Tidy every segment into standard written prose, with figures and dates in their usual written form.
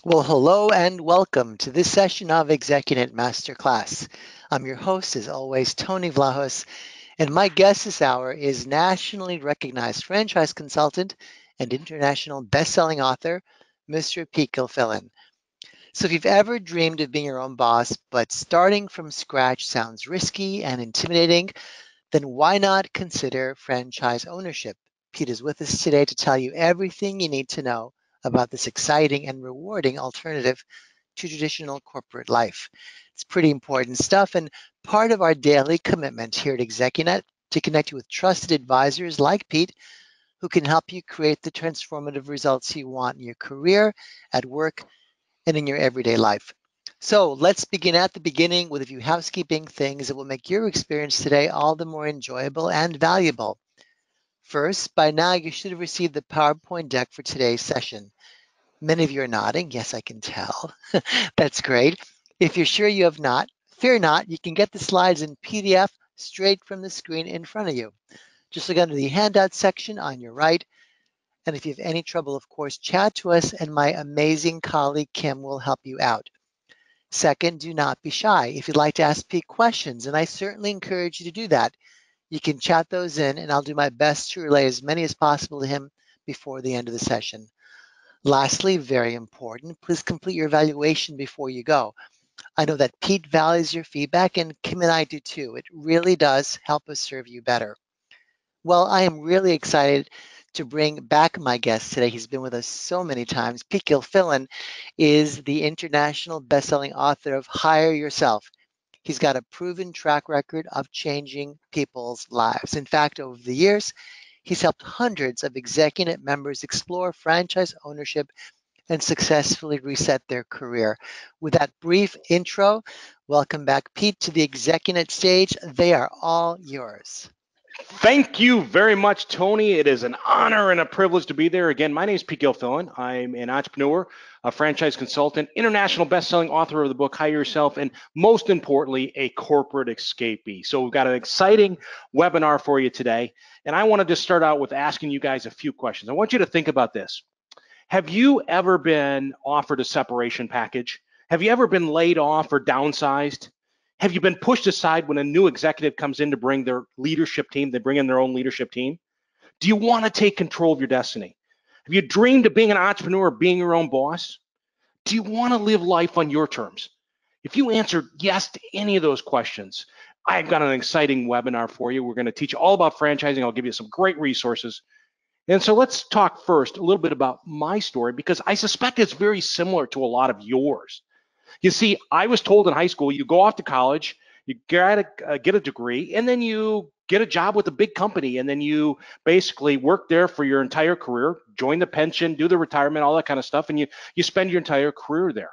Well, hello and welcome to this session of ExecuNet Masterclass. I'm your host, as always, Tony Vlahos, and my guest this hour is nationally recognized franchise consultant and international best-selling author, Mr. Pete Gilfillan. So if you've ever dreamed of being your own boss, but starting from scratch sounds risky and intimidating, then why not consider franchise ownership? Pete is with us today to tell you everything you need to know about this exciting and rewarding alternative to traditional corporate life. It's pretty important stuff and part of our daily commitment here at ExecuNet to connect you with trusted advisors like Pete who can help you create the transformative results you want in your career, at work, and in your everyday life. So let's begin at the beginning with a few housekeeping things that will make your experience today all the more enjoyable and valuable. First, by now you should have received the PowerPoint deck for today's session. Many of you are nodding. Yes, I can tell. That's great. If you're sure you have not, fear not. You can get the slides in PDF straight from the screen in front of you. Just look under the handout section on your right. And if you have any trouble, of course, chat to us and my amazing colleague Kim will help you out. Second, do not be shy. If you'd like to ask Pete questions, and I certainly encourage you to do that, you can chat those in and I'll do my best to relay as many as possible to him before the end of the session. Lastly, very important, please complete your evaluation before you go. I know that Pete values your feedback and Kim and I do too. It really does help us serve you better. Well, I am really excited to bring back my guest today. He's been with us so many times. Pete Gilfillan is the international best-selling author of Hire Yourself. He's got a proven track record of changing people's lives. In fact, over the years, he's helped hundreds of ExecuNet members explore franchise ownership and successfully reset their career. With that brief intro, welcome back, Pete, to the ExecuNet stage. They are all yours. Thank you very much, Tony. It is an honor and a privilege to be there. Again, my name is Pete Gilfillan. I'm an entrepreneur, a franchise consultant, international best-selling author of the book Hire Yourself, and most importantly, a corporate escapee. So we've got an exciting webinar for you today. And I wanted to start out with asking you guys a few questions. I want you to think about this. Have you ever been offered a separation package? Have you ever been laid off or downsized? Have you been pushed aside when a new executive comes in to bring their leadership team? They bring in their own leadership team. Do you want to take control of your destiny? Have you dreamed of being an entrepreneur, being your own boss? Do you want to live life on your terms? If you answered yes to any of those questions, I've got an exciting webinar for you. We're going to teach you all about franchising. I'll give you some great resources. And so let's talk first a little bit about my story, because I suspect it's very similar to a lot of yours. You see, I was told in high school, you go off to college, you get a degree, and then you get a job with a big company, and then you basically work there for your entire career, join the pension, do the retirement, all that kind of stuff, and you spend your entire career there.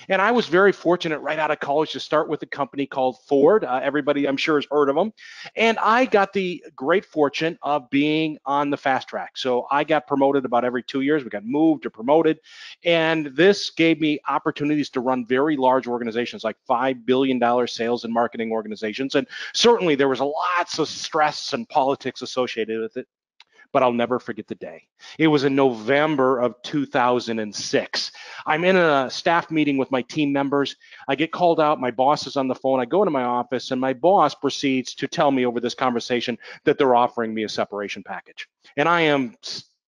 And I was very fortunate right out of college to start with a company called Ford. Everybody, I'm sure, has heard of them. And I got the great fortune of being on the fast track. So I got promoted about every 2 years. We got moved or promoted. And this gave me opportunities to run very large organizations, like $5 billion sales and marketing organizations. And certainly there was lots of stress and politics associated with it, but I'll never forget the day. It was in November of 2006. I'm in a staff meeting with my team members. I get called out. My boss is on the phone. I go into my office, and my boss proceeds to tell me over this conversation that they're offering me a separation package. And I am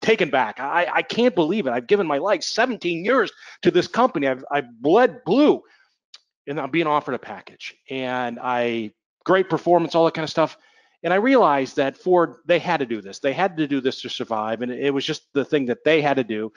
taken back. I can't believe it. I've given my life 17 years to this company. I've bled blue, and I'm being offered a package. And great performance, all that kind of stuff. And I realized that Ford, they had to do this. They had to do this to survive. And it was just the thing that they had to do.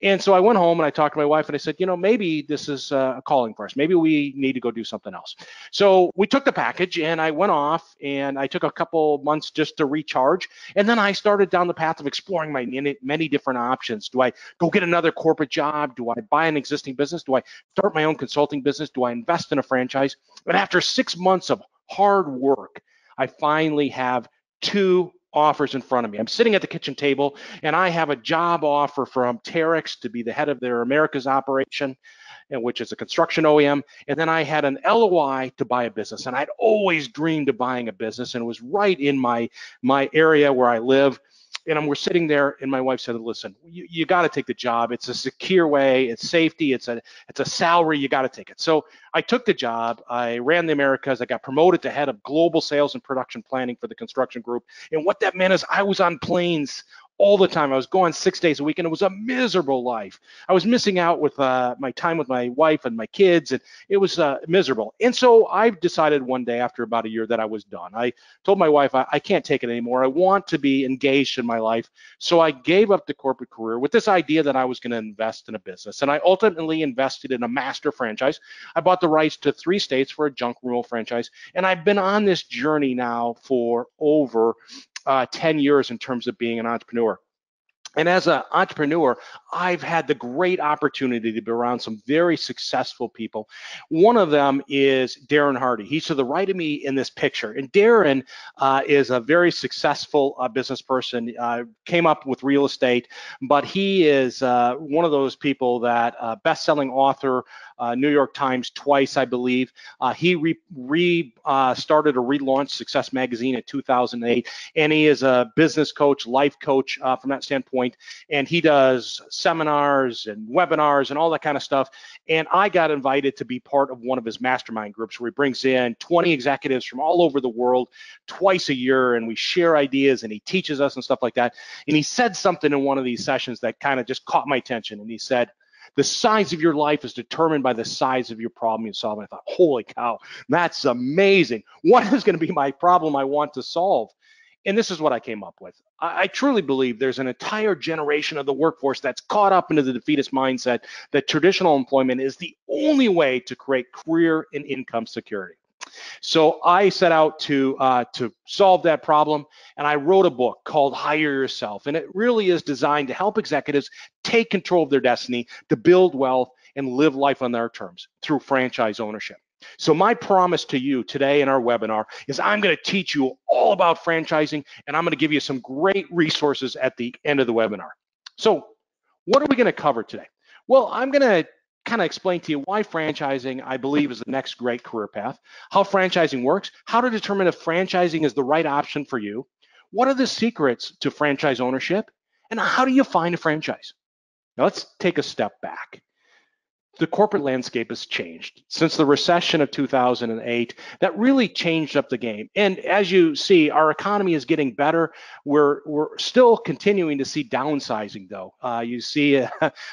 And so I went home and I talked to my wife and I said, maybe this is a calling for us. Maybe we need to go do something else. So we took the package and I went off and I took a couple months just to recharge. And then I started down the path of exploring my many different options. Do I go get another corporate job? Do I buy an existing business? Do I start my own consulting business? Do I invest in a franchise? And after 6 months of hard work, I finally have 2 offers in front of me. I'm sitting at the kitchen table and I have a job offer from Terex to be the head of their Americas operation, which is a construction OEM. And then I had an LOI to buy a business. And I'd always dreamed of buying a business, and it was right in my area where I live. And we're sitting there, and my wife said, listen, you got to take the job. It's a secure way. It's safety. It's a salary. You got to take it. So I took the job. I ran the Americas. I got promoted to head of global sales and production planning for the construction group. And what that meant is I was on planes all the time. I was going 6 days a week, and it was a miserable life. I was missing out with my time with my wife and my kids, and it was miserable. And so I decided one day after about a year that I was done. I told my wife, I can't take it anymore. I want to be engaged in my life. So I gave up the corporate career with this idea that I was going to invest in a business. And I ultimately invested in a master franchise. I bought the rights to 3 states for a junk removal franchise. And I've been on this journey now for over 10 years in terms of being an entrepreneur. And as an entrepreneur, I've had the great opportunity to be around some very successful people. One of them is Darren Hardy. He's to the right of me in this picture. And Darren is a very successful business person, came up with real estate, but he is one of those people that best-selling author, New York Times twice, I believe. He started or relaunched Success Magazine in 2008, and he is a business coach, life coach from that standpoint. And he does seminars and webinars and all that kind of stuff. And I got invited to be part of one of his mastermind groups where he brings in 20 executives from all over the world twice a year, and we share ideas, and he teaches us and stuff like that. And he said something in one of these sessions that kind of just caught my attention. And he said, the size of your life is determined by the size of your problem you solve. And I thought, holy cow, that's amazing. What is going to be my problem I want to solve? And this is what I came up with. I truly believe there's an entire generation of the workforce that's caught up into the defeatist mindset that traditional employment is the only way to create career and income security. So I set out to solve that problem, and I wrote a book called Hire Yourself. And it really is designed to help executives take control of their destiny, to build wealth and live life on their terms through franchise ownership. So my promise to you today in our webinar is I'm going to teach you all about franchising, and I'm going to give you some great resources at the end of the webinar. So what are we going to cover today? Well, I'm going to kind of explain to you why franchising, I believe, is the next great career path, how franchising works, how to determine if franchising is the right option for you, what are the secrets to franchise ownership, and how do you find a franchise? Now let's take a step back. The corporate landscape has changed since the recession of 2008. That really changed up the game. And as you see, our economy is getting better. We're still continuing to see downsizing, though. You see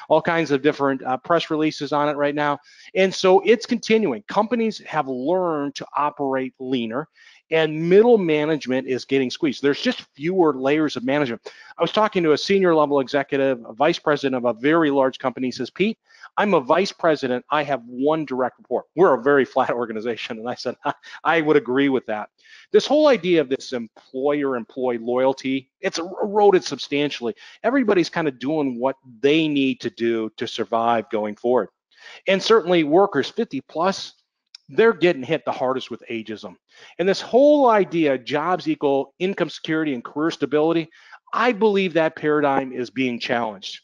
all kinds of different press releases on it right now. And so it's continuing. Companies have learned to operate leaner, and middle management is getting squeezed. There's just fewer layers of management. I was talking to a senior level executive, a vice president of a very large company. He says, Pete, I'm a vice president. I have one direct report. We're a very flat organization. And I said, I would agree with that. This whole idea of this employer-employee loyalty, it's eroded substantially. Everybody's kind of doing what they need to do to survive going forward. And certainly workers 50 plus, they're getting hit the hardest with ageism. And this whole idea, jobs equal income security and career stability, I believe that paradigm is being challenged.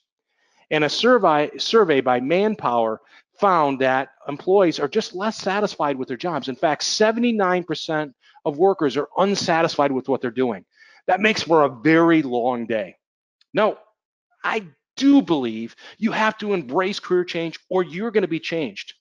And a survey by Manpower found that employees are just less satisfied with their jobs. In fact, 79% of workers are unsatisfied with what they're doing. That makes for a very long day. Now, I do believe you have to embrace career change or you're going to be changed.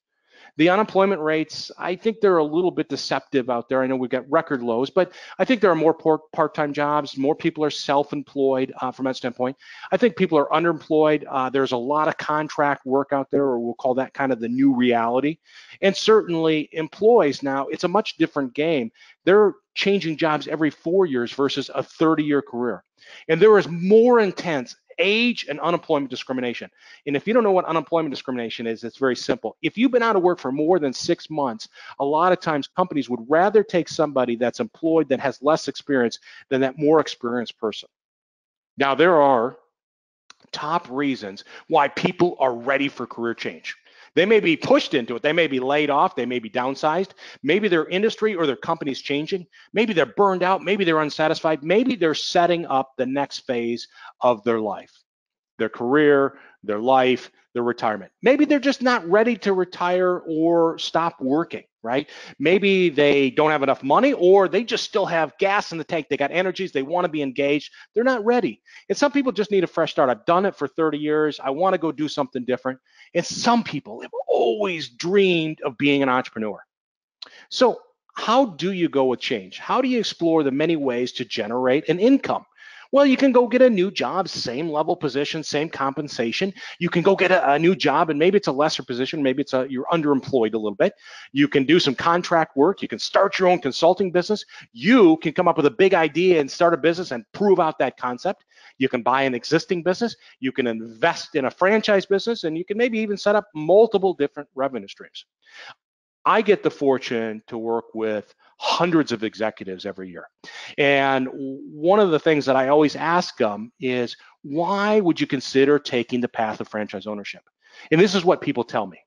The unemployment rates, I think they're a little bit deceptive out there. I know we've got record lows, but I think there are more part-time jobs. More people are self-employed from that standpoint. I think people are underemployed. There's a lot of contract work out there, or we'll call that kind of the new reality. And certainly employees now, it's a much different game. They're changing jobs every 4 years versus a 30-year career. And there is more intense age and unemployment discrimination. And if you don't know what unemployment discrimination is, it's very simple. If you've been out of work for more than 6 months, a lot of times companies would rather take somebody that's employed that has less experience than that more experienced person. Now, there are top reasons why people are ready for career change. They may be pushed into it. They may be laid off. They may be downsized. Maybe their industry or their company's changing. Maybe they're burned out. Maybe they're unsatisfied. Maybe they're setting up the next phase of their life, their career, their life, their retirement. Maybe they're just not ready to retire or stop working, right? Maybe they don't have enough money, or they just still have gas in the tank. They got energies. They want to be engaged. They're not ready. And some people just need a fresh start. I've done it for 30 years. I want to go do something different. And some people have always dreamed of being an entrepreneur. So how do you go with change? How do you explore the many ways to generate an income? Well, you can go get a new job, same level position, same compensation. You can go get a new job, and maybe it's a lesser position. Maybe you're underemployed a little bit. You can do some contract work. You can start your own consulting business. You can come up with a big idea and start a business and prove out that concept. You can buy an existing business. You can invest in a franchise business, and you can maybe even set up multiple different revenue streams. I get the fortune to work with hundreds of executives every year. And one of the things that I always ask them is, why would you consider taking the path of franchise ownership? And this is what people tell me.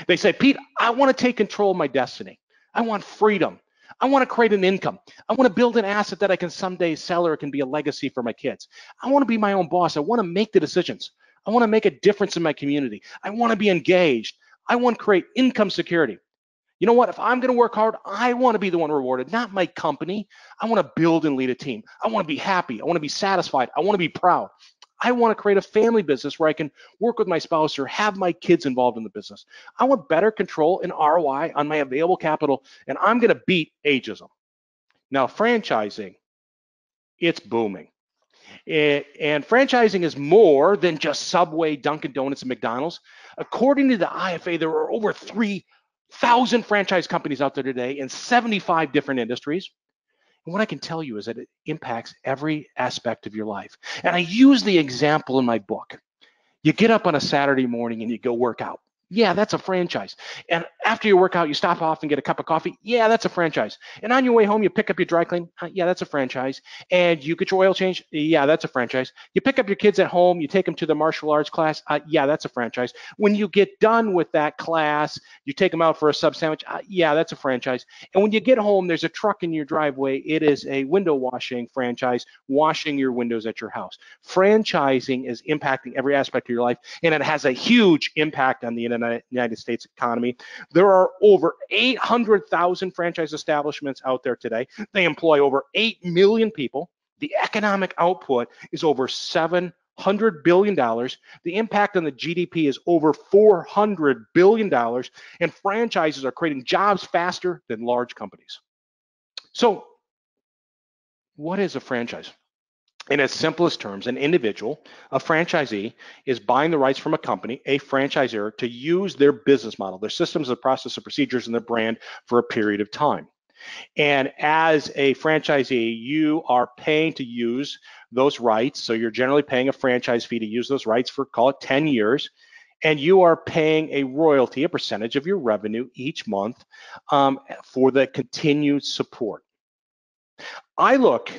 They say, Pete, I want to take control of my destiny. I want freedom. I want to create an income. I want to build an asset that I can someday sell, or it can be a legacy for my kids. I want to be my own boss. I want to make the decisions. I want to make a difference in my community. I want to be engaged. I want to create income security. You know what? If I'm going to work hard, I want to be the one rewarded, not my company. I want to build and lead a team. I want to be happy. I want to be satisfied. I want to be proud. I want to create a family business where I can work with my spouse or have my kids involved in the business. I want better control and ROI on my available capital, and I'm going to beat ageism. Now, franchising, it's booming. And franchising is more than just Subway, Dunkin' Donuts, and McDonald's. According to the IFA, there are over 3,000 franchise companies out there today in 75 different industries. And what I can tell you is that it impacts every aspect of your life. And I use the example in my book. You get up on a Saturday morning and you go work out. Yeah, that's a franchise. And after you work out, you stop off and get a cup of coffee. Yeah, that's a franchise. And on your way home, you pick up your dry clean. Yeah, that's a franchise. And you get your oil change. Yeah, that's a franchise. You pick up your kids at home. You take them to the martial arts class. Yeah, that's a franchise. When you get done with that class, you take them out for a sub sandwich. Yeah, that's a franchise. And when you get home, there's a truck in your driveway. It is a window washing franchise, washing your windows at your house. Franchising is impacting every aspect of your life, and it has a huge impact on the United States economy. There are over 800,000 franchise establishments out there today. They employ over 8 million people. The economic output is over $700 billion. The impact on the GDP is over $400 billion. And franchises are creating jobs faster than large companies. So, what is a franchise? In its simplest terms, an individual, a franchisee, is buying the rights from a company, a franchisor, to use their business model, their systems, their process, their procedures, and their brand for a period of time. And as a franchisee, you are paying to use those rights. So you're generally paying a franchise fee to use those rights for, call it 10 years. And you are paying a royalty, a percentage of your revenue each month for the continued support. I look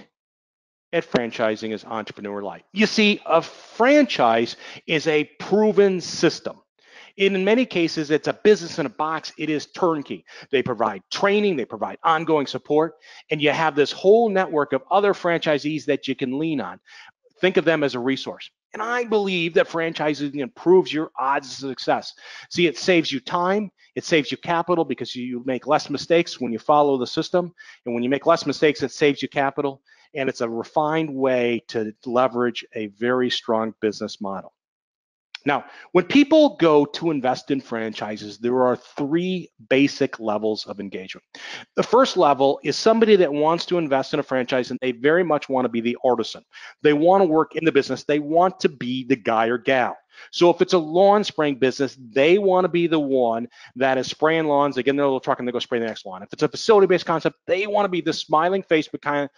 at franchising as entrepreneur-like. You see, a franchise is a proven system. In many cases, it's a business in a box. It is turnkey. They provide training, they provide ongoing support, and you have this whole network of other franchisees that you can lean on. Think of them as a resource. And I believe that franchising improves your odds of success. See, it saves you time, it saves you capital because you make less mistakes when you follow the system. And when you make less mistakes, it saves you capital. And it's a refined way to leverage a very strong business model. Now, when people go to invest in franchises, there are three basic levels of engagement. The first level is somebody that wants to invest in a franchise and they very much want to be the artisan. They want to work in the business. They want to be the guy or gal. So if it's a lawn spraying business, they want to be the one that is spraying lawns. They get in their little truck and they go spray the next lawn. If it's a facility-based concept, they want to be the smiling face behind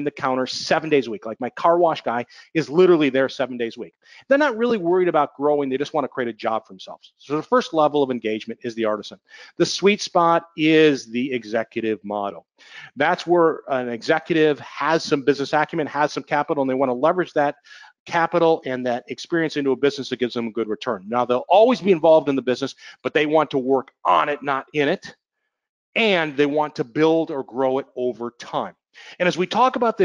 the counter 7 days a week. Like my car wash guy is literally there 7 days a week. They're not really worried about growing. They just want to create a job for themselves. So the first level of engagement is the artisan. The sweet spot is the executive model. That's where an executive has some business acumen, has some capital, and they want to leverage that capital and that experience into a business that gives them a good return. Now, they'll always be involved in the business, but they want to work on it, not in it. And they want to build or grow it over time. And as we talk about the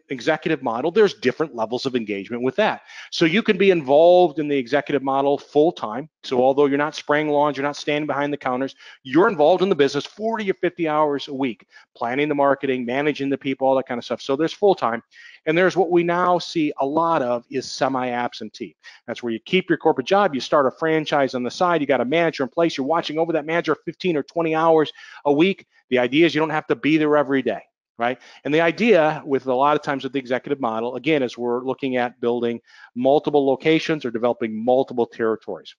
executive model, there's different levels of engagement with that. So you can be involved in the executive model full time. So although you're not spraying lawns, you're not standing behind the counters, you're involved in the business 40 or 50 hours a week, planning the marketing, managing the people, all that kind of stuff. So there's full time. And there's what we now see a lot of is semi-absentee. That's where you keep your corporate job, you start a franchise on the side, you got a manager in place, you're watching over that manager 15 or 20 hours a week. The idea is you don't have to be there every day, right? And the idea with a lot of times with the executive model, again, is we're looking at building multiple locations or developing multiple territories.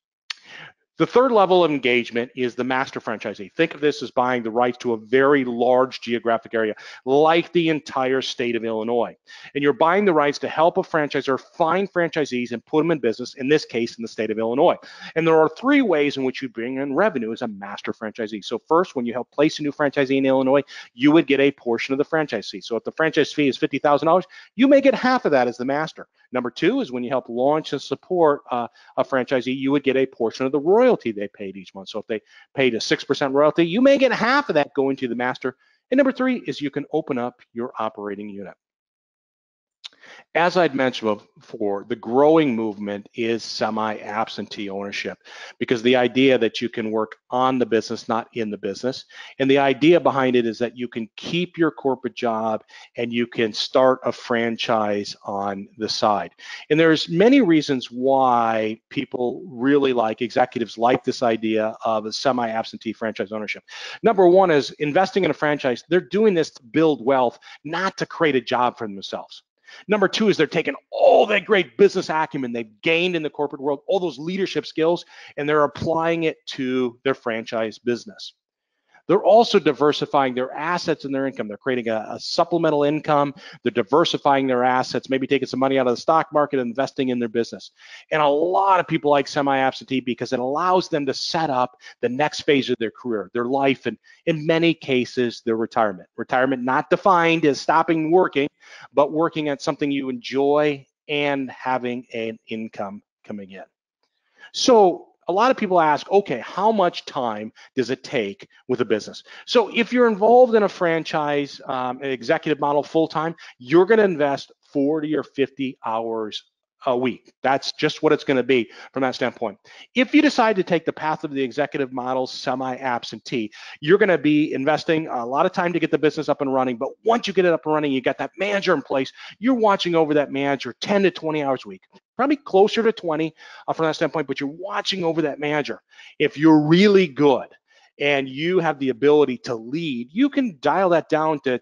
The third level of engagement is the master franchisee. Think of this as buying the rights to a very large geographic area, like the entire state of Illinois. And you're buying the rights to help a franchisor find franchisees and put them in business, in this case, in the state of Illinois. And there are three ways in which you bring in revenue as a master franchisee. So first, when you help place a new franchisee in Illinois, you would get a portion of the franchise fee. So if the franchise fee is $50,000, you may get half of that as the master. Number two is when you help launch and support a franchisee, you would get a portion of the royalty they paid each month. So if they paid a 6% royalty, you may get half of that going to the master. And number three is you can open up your operating unit. As I'd mentioned before, the growing movement is semi-absentee ownership, because the idea that you can work on the business, not in the business. And the idea behind it is that you can keep your corporate job and you can start a franchise on the side. And there's many reasons why people really like, executives like this idea of a semi-absentee franchise ownership. Number one is investing in a franchise. They're doing this to build wealth, not to create a job for themselves. Number two is they're taking all that great business acumen they've gained in the corporate world, all those leadership skills, and they're applying it to their franchise business. They're also diversifying their assets and their income. They're creating a supplemental income. They're diversifying their assets, maybe taking some money out of the stock market and investing in their business. And a lot of people like semi-absentee because it allows them to set up the next phase of their career, their life, and in many cases, their retirement. Retirement not defined as stopping working, but working at something you enjoy and having an income coming in. So a lot of people ask, okay, how much time does it take with a business? So if you're involved in a franchise, an executive model full-time, you're going to invest 40 or 50 hours a week. That's just what it's going to be from that standpoint. If you decide to take the path of the executive model semi-absentee, you're going to be investing a lot of time to get the business up and running. But once you get it up and running, you got that manager in place, you're watching over that manager 10 to 20 hours a week, probably closer to 20 from that standpoint, but you're watching over that manager. If you're really good and you have the ability to lead, you can dial that down to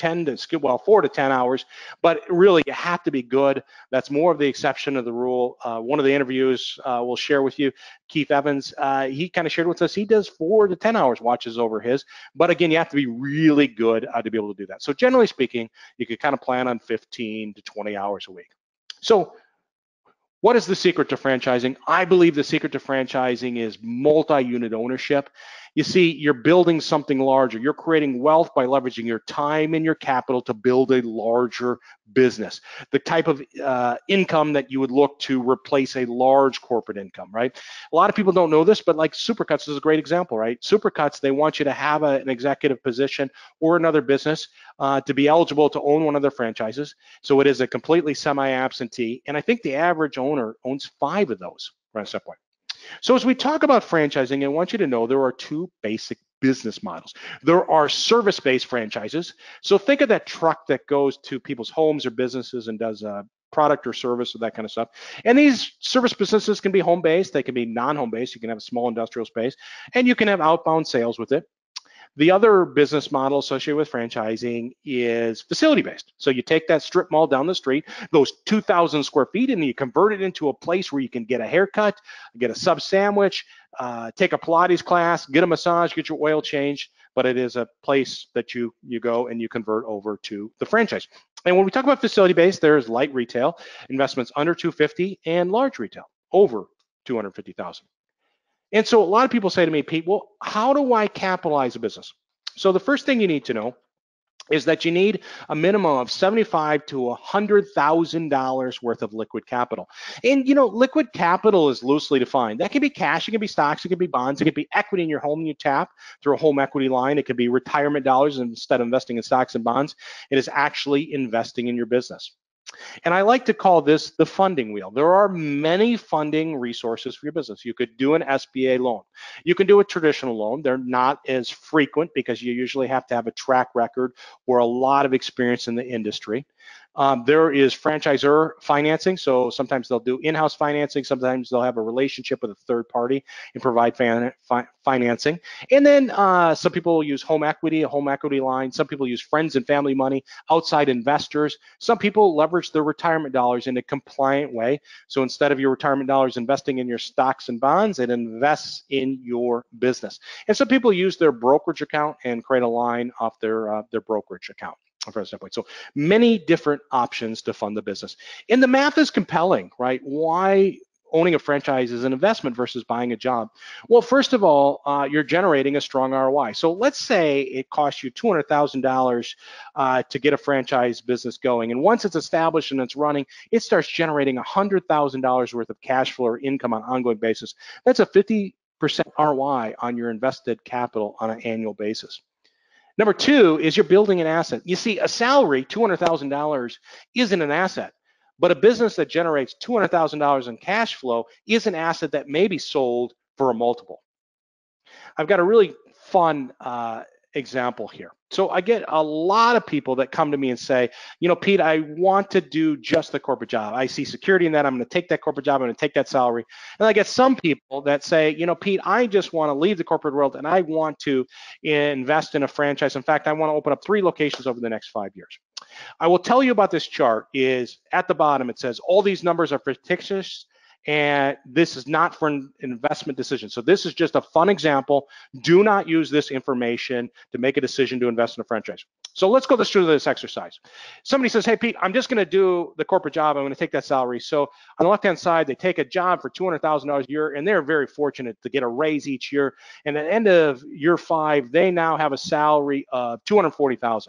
4 to 10 hours, but really you have to be good. That's more of the exception of the rule. One of the interviews we'll share with you, Keith Evans, he kind of shared with us, he does 4 to 10 hours watches over his, but again, you have to be really good to be able to do that. So generally speaking, you could kind of plan on 15 to 20 hours a week. So what is the secret to franchising? I believe the secret to franchising is multi-unit ownership. You see, you're building something larger. You're creating wealth by leveraging your time and your capital to build a larger business. The type of income that you would look to replace a large corporate income, right? A lot of people don't know this, but like Supercuts is a great example, right? Supercuts, they want you to have an executive position or another business to be eligible to own one of their franchises. So it is a completely semi-absentee. And I think the average owner owns 5 of those from that point. So as we talk about franchising, I want you to know there are 2 basic business models. There are service-based franchises. So think of that truck that goes to people's homes or businesses and does a product or service or that kind of stuff. And these service businesses can be home-based. They can be non-home-based. You can have a small industrial space, and you can have outbound sales with it. The other business model associated with franchising is facility-based. So you take that strip mall down the street, goes 2,000 square feet, and you convert it into a place where you can get a haircut, get a sub sandwich, take a Pilates class, get a massage, get your oil changed, but it is a place that you go and you convert over to the franchise. And when we talk about facility-based, there's light retail, investments under 250, and large retail, over 250,000. And so a lot of people say to me, Pete, well, how do I capitalize a business? So the first thing you need to know is that you need a minimum of $75,000 to $100,000 worth of liquid capital. And liquid capital is loosely defined. That can be cash, it can be stocks, it can be bonds, it can be equity in your home you tap through a home equity line. It could be retirement dollars. Instead of investing in stocks and bonds, it is actually investing in your business. And I like to call this the funding wheel. There are many funding resources for your business. You could do an SBA loan. You can do a traditional loan. They're not as frequent because you usually have to have a track record or a lot of experience in the industry. There is franchisor financing. So sometimes they'll do in-house financing. Sometimes they'll have a relationship with a third party and provide financing. And then some people use home equity, a home equity line. Some people use friends and family money, outside investors. Some people leverage their retirement dollars in a compliant way. So instead of your retirement dollars investing in your stocks and bonds, it invests in your business. And some people use their brokerage account and create a line off their brokerage account. So many different options to fund the business. And the math is compelling, right? Why owning a franchise is an investment versus buying a job? Well, first of all, you're generating a strong ROI. So let's say it costs you $200,000 to get a franchise business going. And once it's established and it's running, it starts generating $100,000 worth of cash flow or income on an ongoing basis. That's a 50% ROI on your invested capital on an annual basis. Number two is you're building an asset. You see, a salary, $200,000, isn't an asset, but a business that generates $200,000 in cash flow is an asset that may be sold for a multiple. I've got a really fun example here. So I get a lot of people that come to me and say, Pete, I want to do just the corporate job. I see security in that. I'm going to take that corporate job. I'm going to take that salary. And I get some people that say, Pete, I just want to leave the corporate world and I want to invest in a franchise. In fact, I want to open up 3 locations over the next 5 years. I will tell you about this chart. Is at the bottom, it says all these numbers are fictitious, and this is not for an investment decision. So this is just a fun example. Do not use this information to make a decision to invest in a franchise. So let's go through this exercise. Somebody says, hey, Pete, I'm just going to do the corporate job. I'm going to take that salary. So on the left-hand side, they take a job for $200,000 a year, and they're very fortunate to get a raise each year. And at the end of year 5, they now have a salary of $240,000.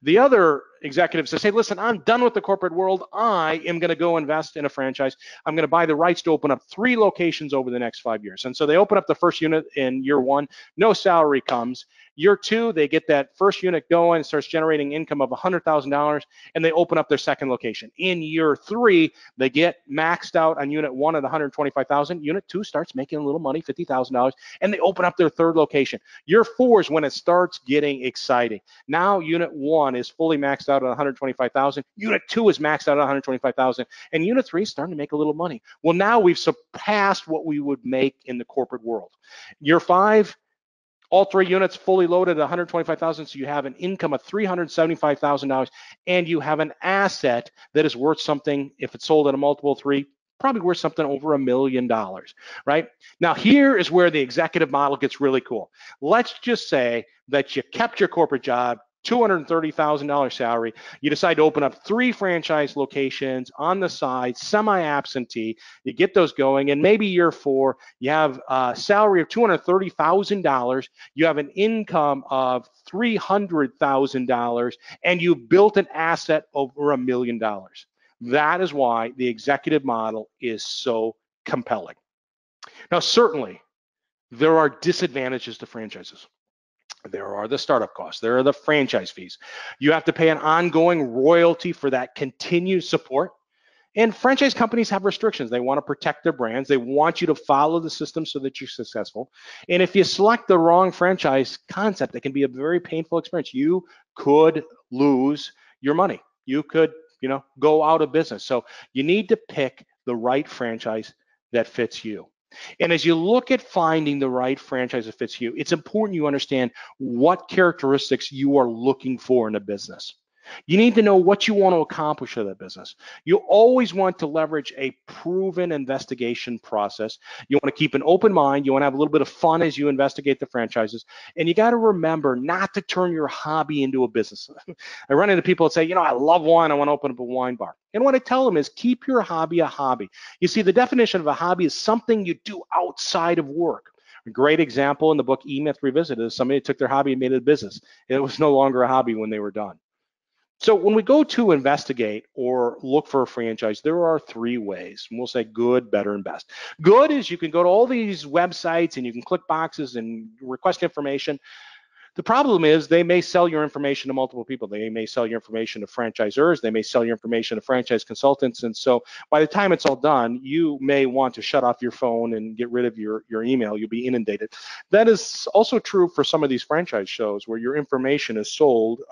The other executive says, hey, listen, I'm done with the corporate world. I am going to go invest in a franchise. I'm going to buy the rights to open up 3 locations over the next 5 years. And so they open up the first unit in year 1. No salary comes. Year 2, they get that first unit going, starts generating income of $100,000, and they open up their second location. In year 3, they get maxed out on unit 1 at $125,000. Unit 2 starts making a little money, $50,000, and they open up their third location. Year 4 is when it starts getting exciting. Now unit 1 is fully maxed out at $125,000. Unit 2 is maxed out at $125,000, and unit 3 is starting to make a little money. Well, now we've surpassed what we would make in the corporate world. Year 5, all 3 units fully loaded at $125,000, so you have an income of $375,000, and you have an asset that is worth something, if it's sold at a multiple of 3, probably worth something over $1 million, right? Now, here is where the executive model gets really cool. Let's just say that you kept your corporate job, $230,000 salary. You decide to open up 3 franchise locations on the side, semi-absentee. You get those going, and maybe year 4, you have a salary of $230,000. You have an income of $300,000, and you built an asset over $1 million. That is why the executive model is so compelling. Now, certainly, there are disadvantages to franchises. There are the startup costs. There are the franchise fees. You have to pay an ongoing royalty for that continued support. And franchise companies have restrictions. They want to protect their brands. They want you to follow the system so that you're successful. And if you select the wrong franchise concept, it can be a very painful experience. You could lose your money. You could, go out of business. So you need to pick the right franchise that fits you. And as you look at finding the right franchise that fits you, it's important you understand what characteristics you are looking for in a business. You need to know what you want to accomplish with that business. You always want to leverage a proven investigation process. You want to keep an open mind. You want to have a little bit of fun as you investigate the franchises. And you got to remember not to turn your hobby into a business. I run into people that say, I love wine. I want to open up a wine bar. And what I tell them is keep your hobby a hobby. You see, the definition of a hobby is something you do outside of work. A great example in the book E-Myth Revisited is somebody took their hobby and made it a business. It was no longer a hobby when they were done. So when we go to investigate or look for a franchise, there are three ways. And we'll say good, better, and best. Good is you can go to all these websites and you can click boxes and request information. The problem is they may sell your information to multiple people. They may sell your information to franchisors. They may sell your information to franchise consultants. And so by the time it's all done, you may want to shut off your phone and get rid of your email. You'll be inundated. That is also true for some of these franchise shows where your information is sold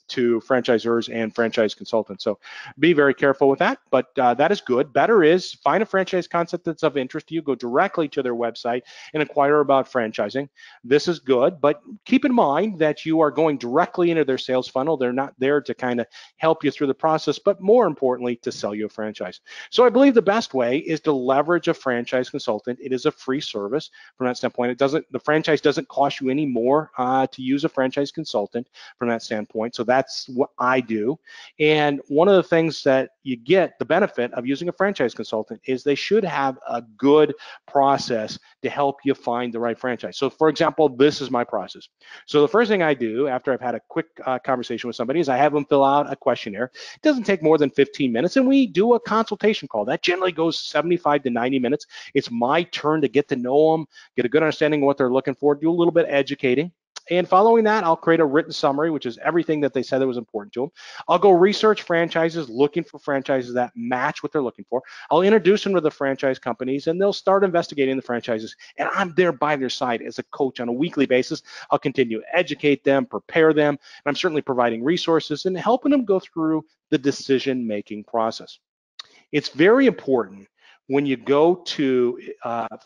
to franchisors and franchise consultants. So be very careful with that, but that is good. Better is find a franchise concept that's of interest to you, go directly to their website and inquire about franchising. This is good, but keep in mind that you are going directly into their sales funnel. They're not there to kind of help you through the process, but more importantly, to sell you a franchise. So I believe the best way is to leverage a franchise consultant. It is a free service from that standpoint. The franchise doesn't cost you any more to use a franchise consultant from that standpoint. So that's what I do. And one of the things that you get, the benefit of using a franchise consultant, is they should have a good process to help you find the right franchise. So for example, this is my process. So the first thing I do after I've had a quick conversation with somebody is I have them fill out a questionnaire. It doesn't take more than 15 minutes, and we do a consultation call. That generally goes 75 to 90 minutes. It's my turn to get to know them, get a good understanding of what they're looking for, do a little bit of educating. And following that, I'll create a written summary, which is everything that they said that was important to them. I'll go research franchises, looking for franchises that match what they're looking for. I'll introduce them to the franchise companies, and they'll start investigating the franchises. And I'm there by their side as a coach on a weekly basis. I'll continue to educate them, prepare them, and I'm certainly providing resources and helping them go through the decision-making process. It's very important when you go to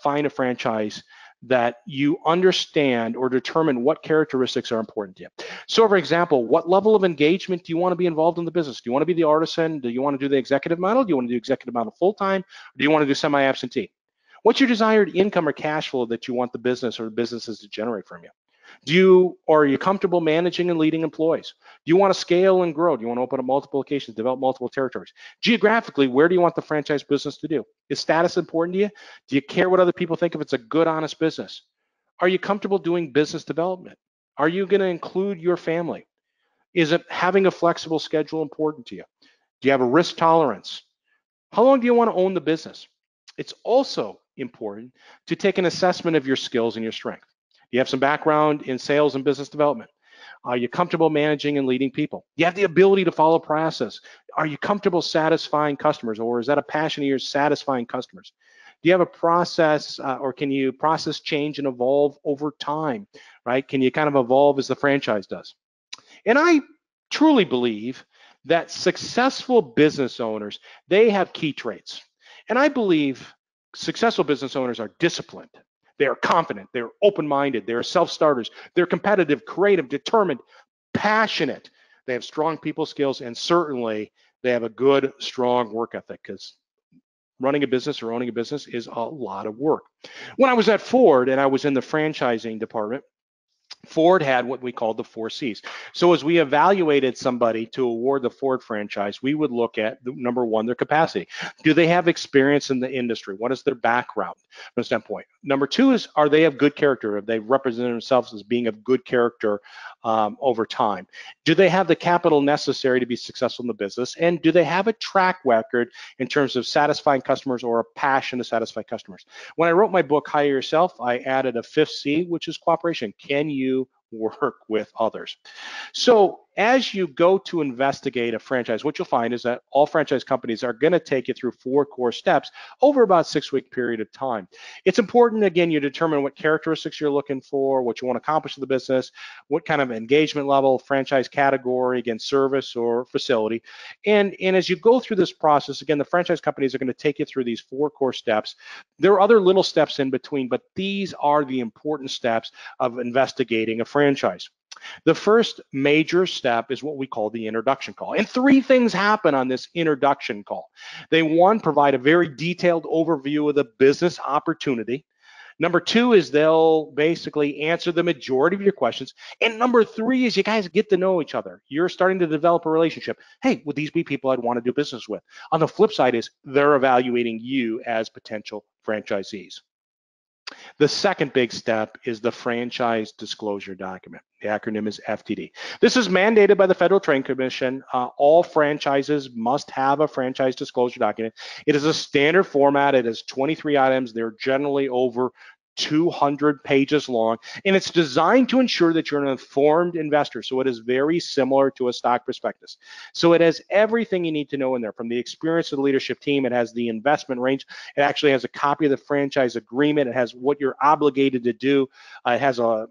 find a franchise that you understand or determine what characteristics are important to you. So for example, what level of engagement do you want to be involved in the business? Do you want to be the artisan? Do you want to do the executive model? Do you want to do executive model full-time? Or do you want to do semi-absentee? What's your desired income or cash flow that you want the business or the businesses to generate from you? Are you comfortable managing and leading employees? Do you want to scale and grow? Do you want to open up multiple locations, develop multiple territories? Geographically, where do you want the franchise business to do? Is status important to you? Do you care what other people think if it's a good, honest business? Are you comfortable doing business development? Are you going to include your family? Is it having a flexible schedule important to you? Do you have a risk tolerance? How long do you want to own the business? It's also important to take an assessment of your skills and your strength. You have some background in sales and business development. Are you comfortable managing and leading people? You have the ability to follow process. Are you comfortable satisfying customers, or is that a passion of yours, satisfying customers? Do you have a process, or can you process change and evolve over time, right? Can you kind of evolve as the franchise does? And I truly believe that successful business owners, they have key traits. And I believe successful business owners are disciplined. They are confident. They're open-minded. They're self-starters. They're competitive, creative, determined, passionate. They have strong people skills, and certainly they have a good, strong work ethic, because running a business or owning a business is a lot of work. When I was at Ford and I was in the franchising department, Ford had what we called the 4Cs. So as we evaluated somebody to award the Ford franchise, we would look at, number one, their capacity. Do they have experience in the industry? What is their background from a standpoint? Number two is, are they of good character? Have they represented themselves as being of good character over time? Do they have the capital necessary to be successful in the business? And do they have a track record in terms of satisfying customers or a passion to satisfy customers? When I wrote my book, Hire Yourself, I added a fifth C, which is cooperation. Can you work with others? So as you go to investigate a franchise, what you'll find is that all franchise companies are going to take you through 4 core steps over about a 6-week period of time. It's important, again, you determine what characteristics you're looking for, what you want to accomplish in the business, what kind of engagement level, franchise category, again, service or facility. And as you go through this process, again, the franchise companies are going to take you through these 4 core steps. There are other little steps in between, but these are the important steps of investigating a franchise. The first major step is what we call the introduction call. And 3 things happen on this introduction call. They, one, provide a very detailed overview of the business opportunity. Number 2 is they'll basically answer the majority of your questions. And number 3 is you guys get to know each other. You're starting to develop a relationship. Hey, would these be people I'd want to do business with? On the flip side is they're evaluating you as potential franchisees. The second big step is the franchise disclosure document. The acronym is FTD. This is mandated by the Federal Trade Commission. All franchises must have a franchise disclosure document. It is a standard format. It has 23 items. They're generally over 200 pages long, and it's designed to ensure that you're an informed investor. So it is very similar to a stock prospectus. So it has everything you need to know in there, from the experience of the leadership team. It has the investment range. It actually has a copy of the franchise agreement. It has what you're obligated to do. It has a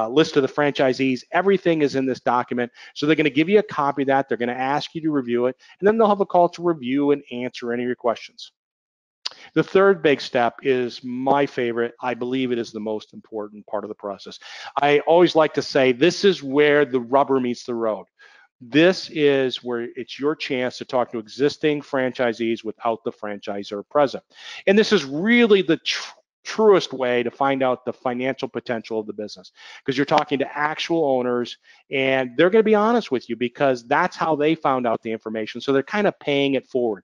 list of the franchisees. Everything is in this document. So they're going to give you a copy of that. They're going to ask you to review it, and then they'll have a call to review and answer any of your questions. The third big step is my favorite. I believe it is the most important part of the process. I always like to say this is where the rubber meets the road. This is where it's your chance to talk to existing franchisees without the franchisor present. And this is really the truest way to find out the financial potential of the business, because you're talking to actual owners and they're going to be honest with you because that's how they found out the information. So they're kind of paying it forward.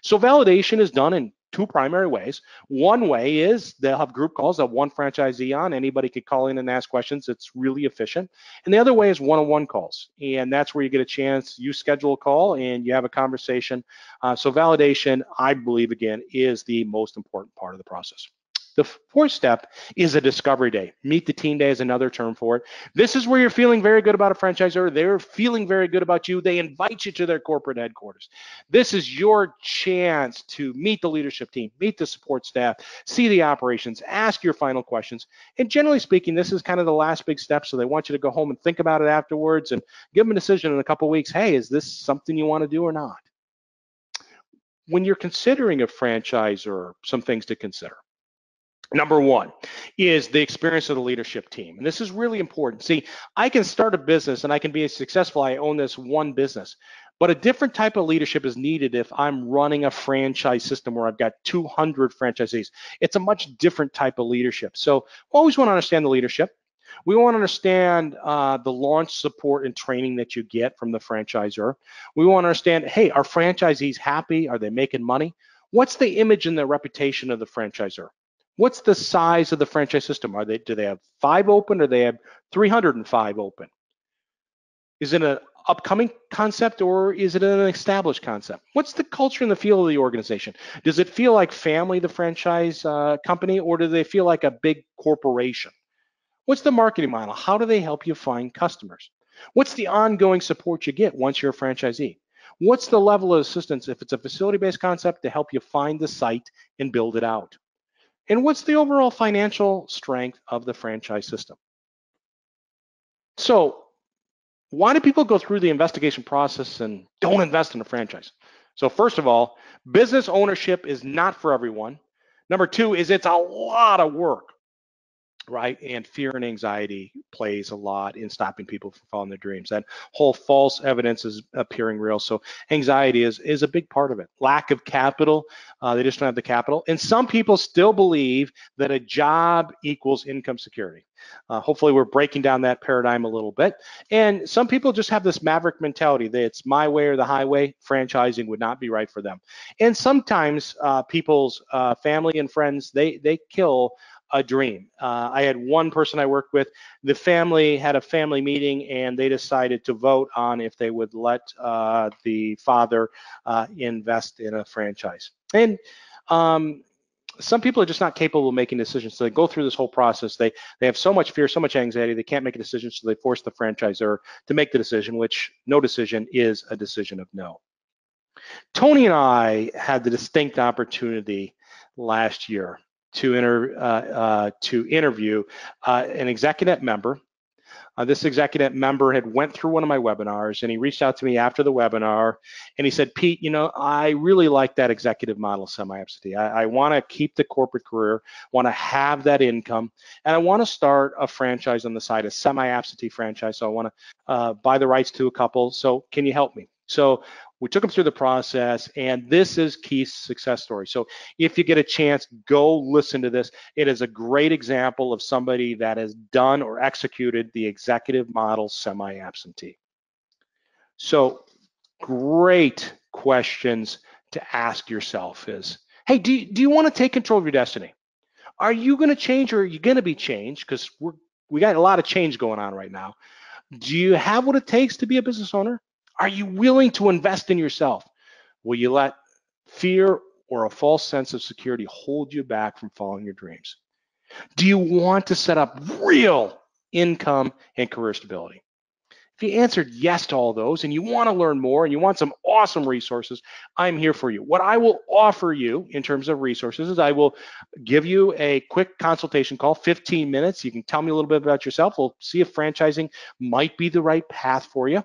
So validation is done in two primary ways. One way is they'll have group calls that one franchisee on. Anybody could call in and ask questions. It's really efficient. And the other way is one-on-one calls. And that's where you get a chance, you schedule a call and you have a conversation. So validation, I believe, again, is the most important part of the process. The fourth step is a discovery day. Meet the team day is another term for it. This is where you're feeling very good about a franchisor. They're feeling very good about you. They invite you to their corporate headquarters. This is your chance to meet the leadership team, meet the support staff, see the operations, ask your final questions. And generally speaking, this is kind of the last big step. So they want you to go home and think about it afterwards and give them a decision in a couple of weeks. Hey, is this something you want to do or not? When you're considering a franchisor, some things to consider. Number one is the experience of the leadership team. And this is really important. See, I can start a business and I can be successful. I own this one business, but a different type of leadership is needed if I'm running a franchise system where I've got 200 franchisees. It's a much different type of leadership. So we always want to understand the leadership. We want to understand the launch support and training that you get from the franchisor. We want to understand, hey, are franchisees happy? Are they making money? What's the image and the reputation of the franchisor? What's the size of the franchise system? Do they have 5 open or they have 305 open? Is it an upcoming concept or is it an established concept? What's the culture and the feel of the organization? Does it feel like family, the franchise company, or do they feel like a big corporation? What's the marketing model? How do they help you find customers? What's the ongoing support you get once you're a franchisee? What's the level of assistance if it's a facility-based concept to help you find the site and build it out? And what's the overall financial strength of the franchise system? So why do people go through the investigation process and don't invest in a franchise? So first of all, business ownership is not for everyone. Number two is it's a lot of work, right? And fear and anxiety plays a lot in stopping people from following their dreams. That whole false evidence is appearing real. So anxiety is a big part of it. Lack of capital, they just don't have the capital. And some people still believe that a job equals income security. Hopefully we're breaking down that paradigm a little bit. And some people just have this maverick mentality that it's my way or the highway. Franchising would not be right for them. And sometimes people's family and friends, they kill a dream. I had one person I worked with, the family had a family meeting and they decided to vote on if they would let the father invest in a franchise. And some people are just not capable of making decisions. So they go through this whole process. They have so much fear, so much anxiety, they can't make a decision. So they force the franchisor to make the decision, which no decision is a decision of no. Tony and I had the distinct opportunity last year to interview an ExecuNet member. This ExecuNet member had went through one of my webinars and he reached out to me after the webinar and he said, Pete, I really like that executive model semi-absentee. I want to keep the corporate career, want to have that income, and I want to start a franchise on the side, a semi-absentee franchise. So I want to buy the rights to a couple. So can you help me? So we took them through the process, and this is Keith's success story. So if you get a chance, go listen to this. It is a great example of somebody that has done or executed the executive model semi-absentee. So great questions to ask yourself is, hey, do you want to take control of your destiny? Are you going to change, or are you going to be changed? Because we got a lot of change going on right now. Do you have what it takes to be a business owner? Are you willing to invest in yourself? Will you let fear or a false sense of security hold you back from following your dreams? Do you want to set up real income and career stability? If you answered yes to all those and you want to learn more and you want some awesome resources, I'm here for you. What I will offer you in terms of resources is I will give you a quick consultation call, 15 minutes. You can tell me a little bit about yourself. We'll see if franchising might be the right path for you.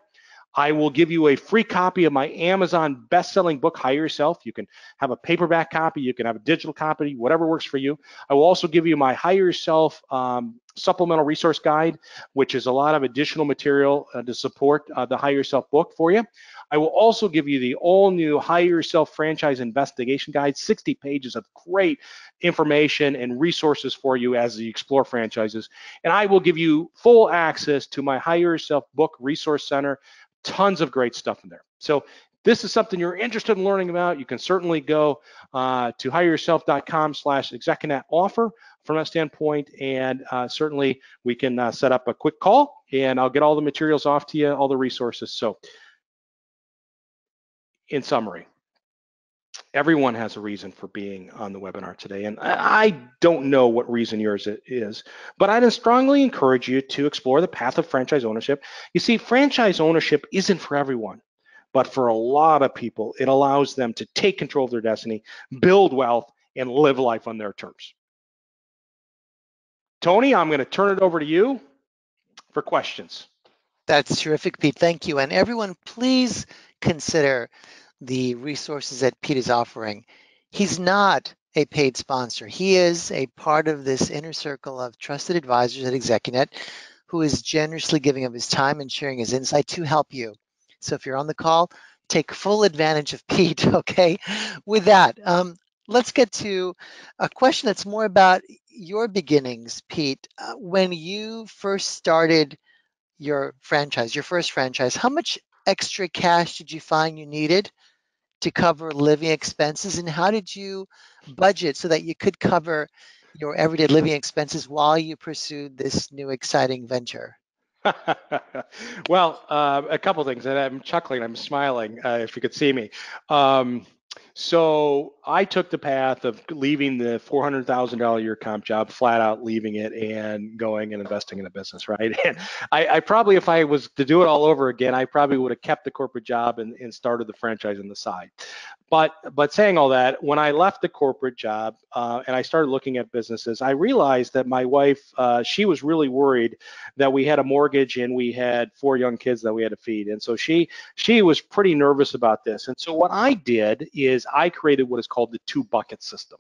I will give you a free copy of my Amazon best-selling book, Hire Yourself. You can have a paperback copy, you can have a digital copy, whatever works for you. I will also give you my Hire Yourself supplemental resource guide, which is a lot of additional material to support the Hire Yourself book for you. I will also give you the all-new Hire Yourself franchise investigation guide, 60 pages of great information and resources for you as you explore franchises. And I will give you full access to my Hire Yourself book resource center. Tons of great stuff in there. So this is something you're interested in learning about, you can certainly go to hireyourself.com/ExecuNet offer from that standpoint, and certainly we can set up a quick call and I'll get all the materials off to you, all the resources. So in summary, everyone has a reason for being on the webinar today, and I don't know what reason yours is, but I'd strongly encourage you to explore the path of franchise ownership. You see, franchise ownership isn't for everyone, but for a lot of people, it allows them to take control of their destiny, build wealth, and live life on their terms. Tony, I'm going to turn it over to you for questions. That's terrific, Pete. Thank you. And everyone, please consider the resources that Pete is offering. He's not a paid sponsor. He is a part of this inner circle of trusted advisors at ExecuNet who is generously giving of his time and sharing his insight to help you. So if you're on the call, take full advantage of Pete, okay? With that, let's get to a question that's more about your beginnings, Pete. When you first started your franchise, your first franchise, how much extra cash did you find you needed to cover living expenses, and how did you budget so that you could cover your everyday living expenses while you pursued this new exciting venture? Well, a couple things, and I'm chuckling, I'm smiling if you could see me. Um, so I took the path of leaving the $400,000 a year comp job, flat out leaving it and going and investing in a business, right? And I probably, if I was to do it all over again, I probably would have kept the corporate job and started the franchise on the side. But saying all that, when I left the corporate job and I started looking at businesses, I realized that my wife, she was really worried that we had a mortgage and we had 4 young kids that we had to feed, and so she was pretty nervous about this. And so what I did is I created what is called the 2-bucket system.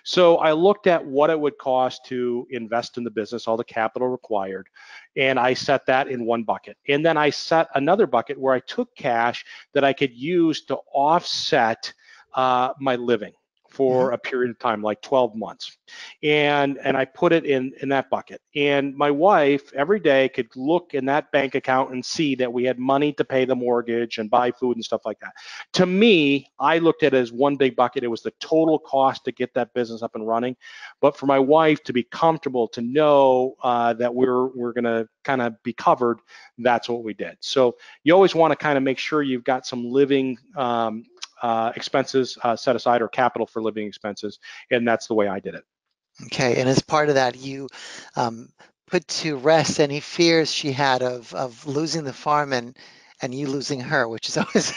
So I looked at what it would cost to invest in the business, all the capital required, and I set that in one bucket. And then I set another bucket where I took cash that I could use to offset my living Mhm. for a period of time, like 12 months. And I put it in that bucket. And my wife every day could look in that bank account and see that we had money to pay the mortgage and buy food and stuff like that. To me, I looked at it as one big bucket. It was the total cost to get that business up and running. But for my wife to be comfortable, to know that we're going to kind of be covered, that's what we did. So you always want to kind of make sure you've got some living expenses set aside, or capital for living expenses, and that's the way I did it. Okay, and as part of that, you um, put to rest any fears she had of losing the farm and you losing her, which is always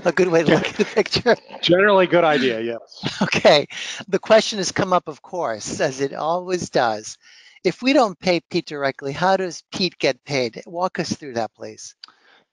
a good way to look at the picture. Generally, good idea. Yes. Okay, the question has come up, of course, as it always does. If we don't pay Pete directly, how does Pete get paid? Walk us through that, please.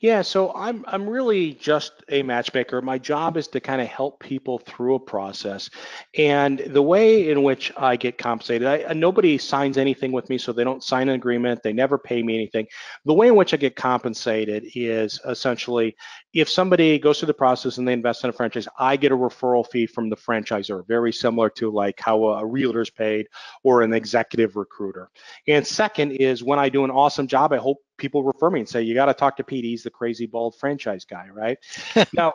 Yeah, so I'm really just a matchmaker. My job is to kind of help people through a process, and the way in which I get compensated, nobody signs anything with me, so they don't sign an agreement. They never pay me anything. The way in which I get compensated is essentially if somebody goes through the process and they invest in a franchise, I get a referral fee from the franchisor, very similar to like how a realtor is paid or an executive recruiter. And second is when I do an awesome job, I hope people refer me and say, you got to talk to Pete. He's the crazy bald franchise guy, right? Now,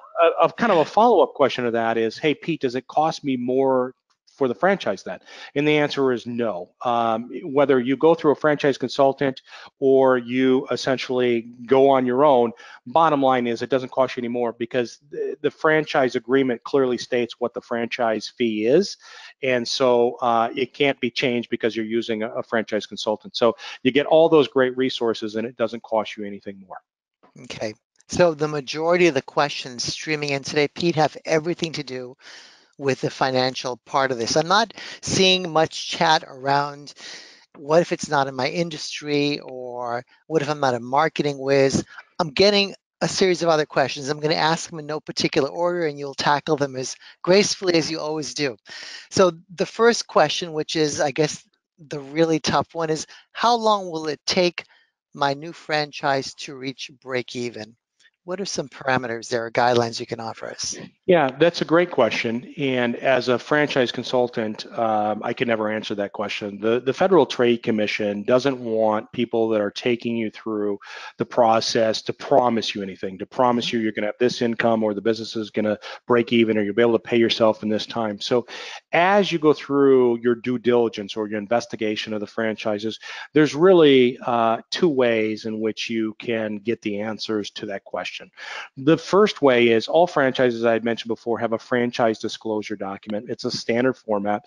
kind of a follow-up question to that is, hey, Pete, does it cost me more for the franchise then? And the answer is no. Whether you go through a franchise consultant or you essentially go on your own, bottom line is it doesn't cost you any more because the franchise agreement clearly states what the franchise fee is. And so it can't be changed because you're using a franchise consultant. So you get all those great resources and it doesn't cost you anything more. Okay. So the majority of the questions streaming in today, Pete, have everything to do with the financial part of this. I'm not seeing much chat around what if it's not in my industry, or what if I'm not a marketing whiz. I'm getting a series of other questions. I'm going to ask them in no particular order, and you'll tackle them as gracefully as you always do. So the first question, which is, I guess, the really tough one, is how long will it take my new franchise to reach break even? What are some parameters there or guidelines you can offer us? Yeah, that's a great question. And as a franchise consultant, I can never answer that question. The Federal Trade Commission doesn't want people that are taking you through the process to promise you anything, to Mhm. promise you're going to have this income or the business is going to break even or you'll be able to pay yourself in this time. So as you go through your due diligence or your investigation of the franchises, there's really two ways in which you can get the answers to that question. The first way is all franchises I had mentioned before have a franchise disclosure document. It's a standard format.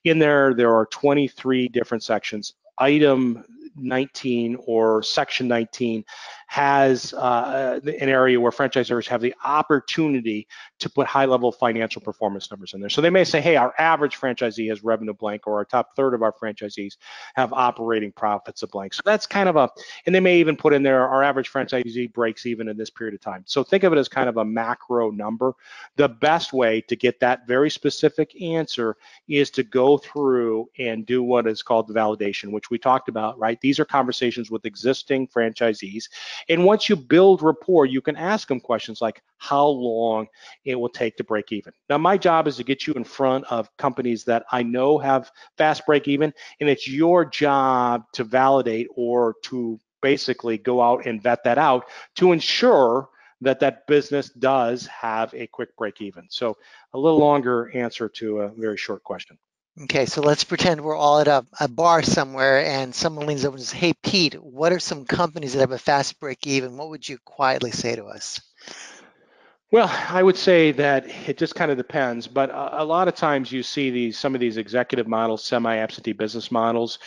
In there are 23 different sections. Item 19 or section 19 has an area where franchisors have the opportunity to put high-level financial performance numbers in there. So they may say, hey, our average franchisee has revenue blank, or our top third of our franchisees have operating profits of blank. So that's kind of a, and they may even put in there, our average franchisee breaks even in this period of time. So think of it as kind of a macro number. The best way to get that very specific answer is to go through and do what is called the validation, which we talked about, right? These are conversations with existing franchisees. And once you build rapport, you can ask them questions like how long it will take to break even. Now, my job is to get you in front of companies that I know have fast break even, and it's your job to validate or to basically go out and vet that out to ensure that that business does have a quick break even. So a little longer answer to a very short question. Okay, so let's pretend we're all at a bar somewhere and someone leans over and says, hey, Pete, what are some companies that have a fast break even? What would you quietly say to us? Well, I would say that it just kind of depends, but a lot of times you see some of these executive models, semi-absentee business models,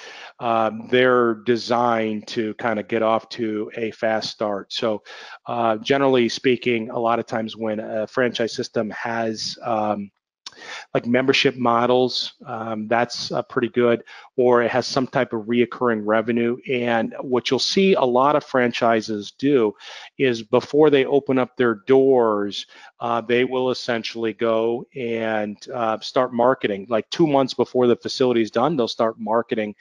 they're designed to kind of get off to a fast start. So, generally speaking, a lot of times when a franchise system has like membership models, that's pretty good, or it has some type of reoccurring revenue. And what you'll see a lot of franchises do is before they open up their doors, they will essentially go and start marketing. Like 2 months before the facility is done, they'll start marketing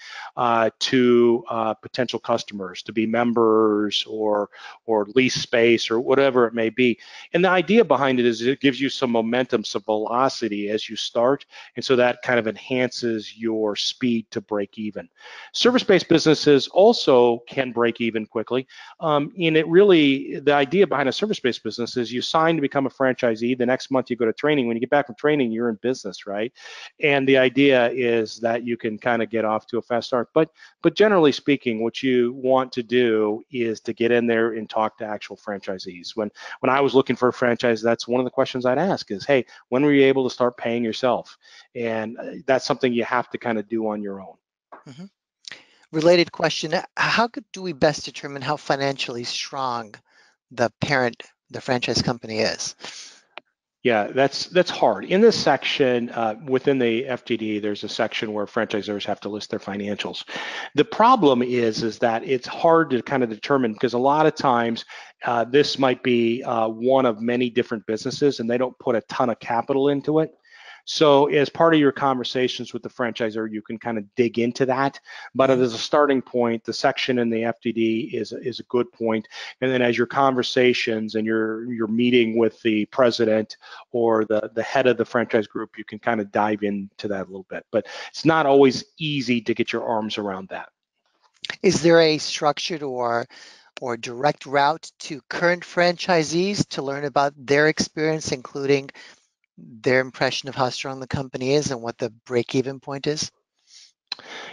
to potential customers to be members or lease space or whatever it may be. And the idea behind it is it gives you some momentum, some velocity as you start. And so that kind of enhances your speed to break even. Service-based businesses also can break even quickly. And it really, the idea behind a service-based business is you sign to become a franchisee. The next month you go to training. When you get back from training, you're in business, right? And the idea is that you can kind of get off to a fast start. But generally speaking, what you want to do is to get in there and talk to actual franchisees. When I was looking for a franchise, that's one of the questions I'd ask is, hey, when were you able to start paying yourself? And that's something you have to kind of do on your own. Mhm. Related question, how do we best determine how financially strong the parent, the franchise company is? Yeah, that's hard. In this section within the FTD, there's a section where franchisors have to list their financials. The problem is that it's hard to kind of determine because a lot of times this might be one of many different businesses, and they don't put a ton of capital into it. So as part of your conversations with the franchisor, you can kind of dig into that. But Mhm. as a starting point, the section in the FDD is a good point. And then as your conversations and your meeting with the president or the head of the franchise group, you can kind of dive into that a little bit. But it's not always easy to get your arms around that. Is there a structured or direct route to current franchisees to learn about their experience, including their impression of how strong the company is and what the break-even point is?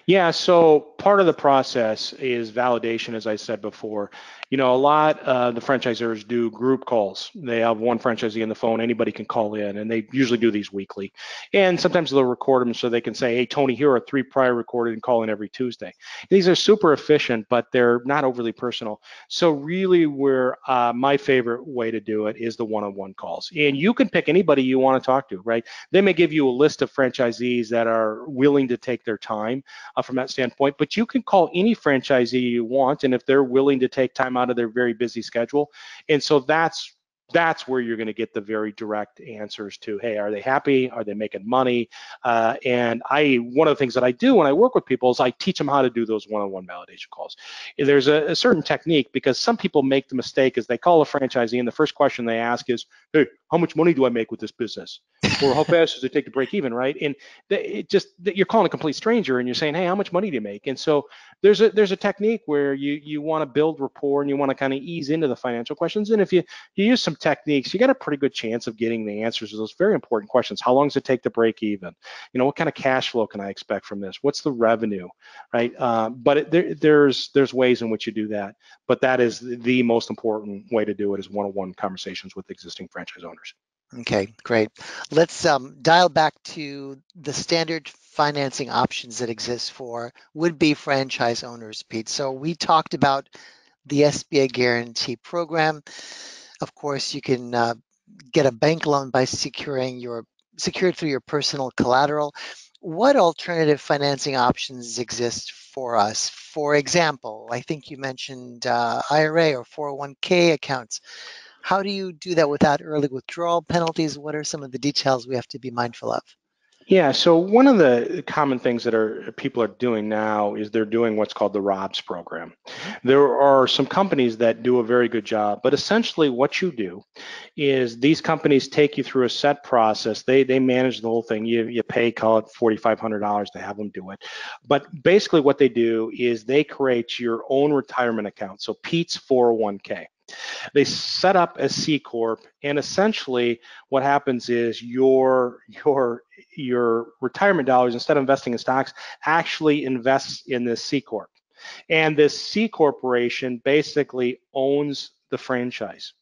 Yeah, so part of the process is validation, as I said before. A lot of the franchisors do group calls. They have one franchisee on the phone, anybody can call in, and they usually do these weekly. And sometimes they'll record them so they can say, hey, Tony, here are 3 prior recorded and call in every Tuesday. These are super efficient, but they're not overly personal. So really where my favorite way to do it is the one-on-one calls. And you can pick anybody you want to talk to, right? They may give you a list of franchisees that are willing to take their time from that standpoint. But you can call any franchisee you want, and if they're willing to take time out of their very busy schedule, and so that's where you're going to get the very direct answers to, hey, are they happy? Are they making money? And one of the things that I do when I work with people is I teach them how to do those one-on-one validation calls. There's a certain technique because some people make the mistake is they call a franchisee and the first question they ask is, hey, how much money do I make with this business? Or how fast does it take to break even, right? And you're calling a complete stranger and you're saying, hey, how much money do you make? And so there's a technique where you want to build rapport and you want to kind of ease into the financial questions. And if you use some techniques, you got a pretty good chance of getting the answers to those very important questions. How long does it take to break even? What kind of cash flow can I expect from this? What's the revenue, right? But there's ways in which you do that. But that is the most important way to do it is one-on-one conversations with existing franchise owners. Okay, great. Let's dial back to the standard financing options that exist for would-be franchise owners, Pete. So we talked about the SBA Guarantee Program. Of course, you can get a bank loan by secured through your personal collateral. What alternative financing options exist for us? For example, I think you mentioned IRA or 401k accounts. How do you do that without early withdrawal penalties? What are some of the details we have to be mindful of? Yeah, so one of the common things that people are doing now is they're doing what's called the ROBS program. Mhm. There are some companies that do a very good job, but essentially what you do is these companies take you through a set process. They manage the whole thing. You pay, call it $4,500 to have them do it. But basically what they do is they create your own retirement account. So Pete's 401k. They set up a C corp, and essentially what happens is your retirement dollars, instead of investing in stocks, actually invests in this C corp. And this C corporation basically owns the franchise.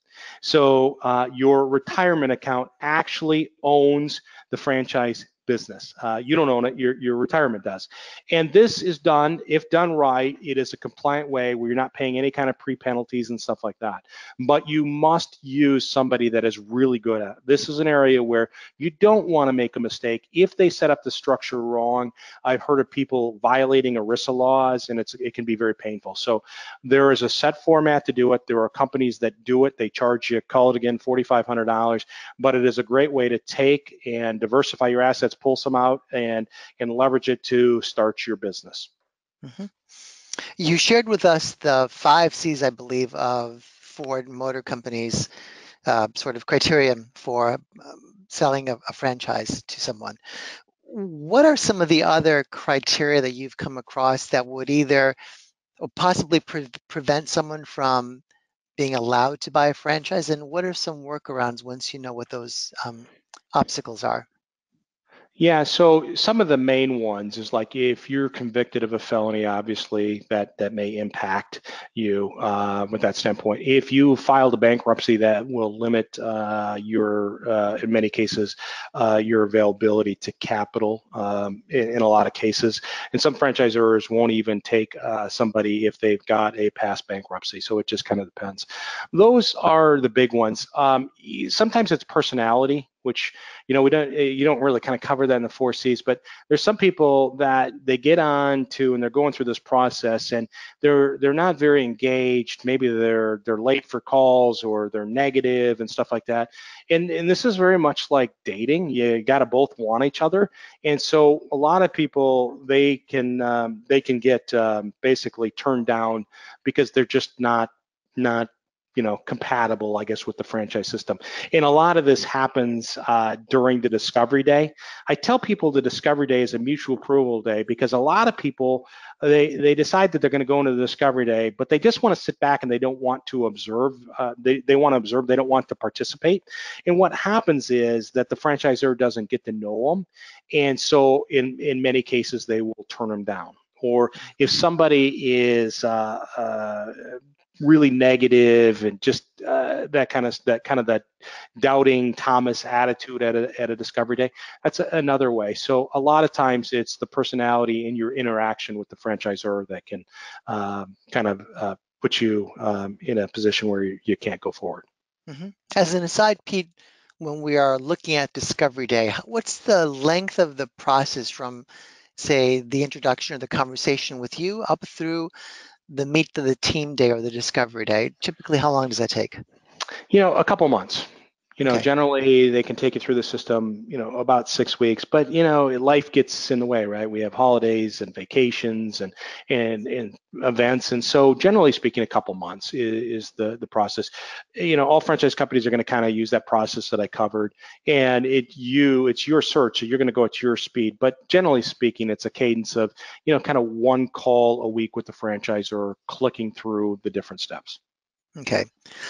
So your retirement account actually owns the franchise business. You don't own it, your retirement does. And this is done, if done right, it is a compliant way where you're not paying any kind of pre-penalties and stuff like that. But you must use somebody that is really good at it. This is an area where you don't want to make a mistake. If they set up the structure wrong, I've heard of people violating ERISA laws, and it can be very painful. So there is a set format to do it. There are companies that do it. They charge you, call it again, $4,500, but it is a great way to take and diversify your assets, pull some out, and leverage it to start your business. Mhm. You shared with us the 5 C's, I believe, of Ford Motor Company's sort of criterion for selling a franchise to someone. What are some of the other criteria that you've come across that would either or possibly prevent someone from being allowed to buy a franchise? And what are some workarounds once you know what those obstacles are? Yeah, so some of the main ones is like if you're convicted of a felony, obviously that may impact you with that standpoint. If you filed a bankruptcy, that will limit in many cases, your availability to capital in a lot of cases. And some franchisors won't even take somebody if they've got a past bankruptcy. So it just kind of depends. Those are the big ones. Sometimes it's personality, which you don't really kind of cover that in the 4 C's, but there's some people that they get on to and they're going through this process and they're not very engaged. Maybe they're late for calls or they're negative and stuff like that. And this is very much like dating. You got to both want each other. And so a lot of people they can get basically turned down because they're just not compatible, I guess, with the franchise system. And a lot of this happens during the discovery day. I tell people the discovery day is a mutual approval day because a lot of people, they decide that they're going to go into the discovery day, but they just want to sit back and they don't want to observe. They want to observe. They don't want to participate. And what happens is that the franchisor doesn't get to know them, and so in many cases they will turn them down. Or if somebody is really negative and just that doubting Thomas attitude at a discovery day, that's another way. So a lot of times it's the personality and your interaction with the franchisor that can put you in a position where you can't go forward. Mm-hmm. As an aside, Pete, when we are looking at Discovery Day, what's the length of the process from, say, the introduction or the conversation with you up through the meet of the team day or the Discovery Day? Typically, how long does that take? A couple months. Okay. Generally they can take you through the system, about 6 weeks, but life gets in the way, right? We have holidays and vacations and events. And so generally speaking, a couple months is the process. All franchise companies are going to kind of use that process that I covered, and it's your search. So you're going to go at your speed, but generally speaking, it's a cadence of, kind of one call a week with the franchisor, clicking through the different steps. Okay.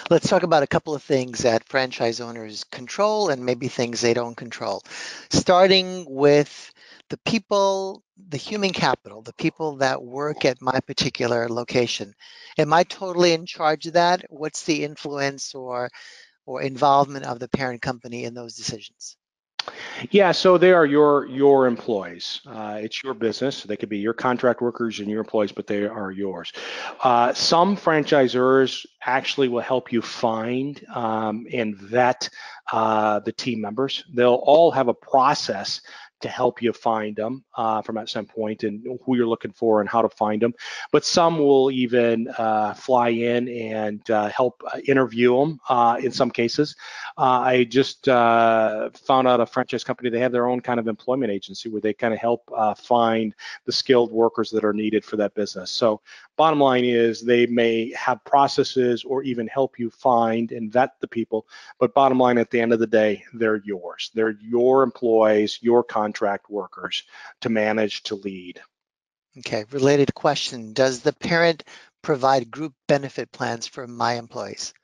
Let's talk about a couple of things that franchise owners control and maybe things they don't control. Starting with the people, the human capital, the people that work at my particular location. Am I totally in charge of that? What's the influence or involvement of the parent company in those decisions? Yeah, so they are your employees. It's your business. They could be your contract workers and your employees, but they are yours. Some franchisors actually will help you find and vet the team members. They'll all have a process to help you find them from that standpoint and who you're looking for and how to find them. But some will even fly in and help interview them in some cases. I just found out a franchise company, they have their own kind of employment agency where they kind of help find the skilled workers that are needed for that business. So bottom line is they may have processes or even help you find and vet the people, but bottom line at the end of the day, they're yours. They're your employees, your contract workers to manage, to lead. Okay, related question. Does the parent provide group benefit plans for my employees?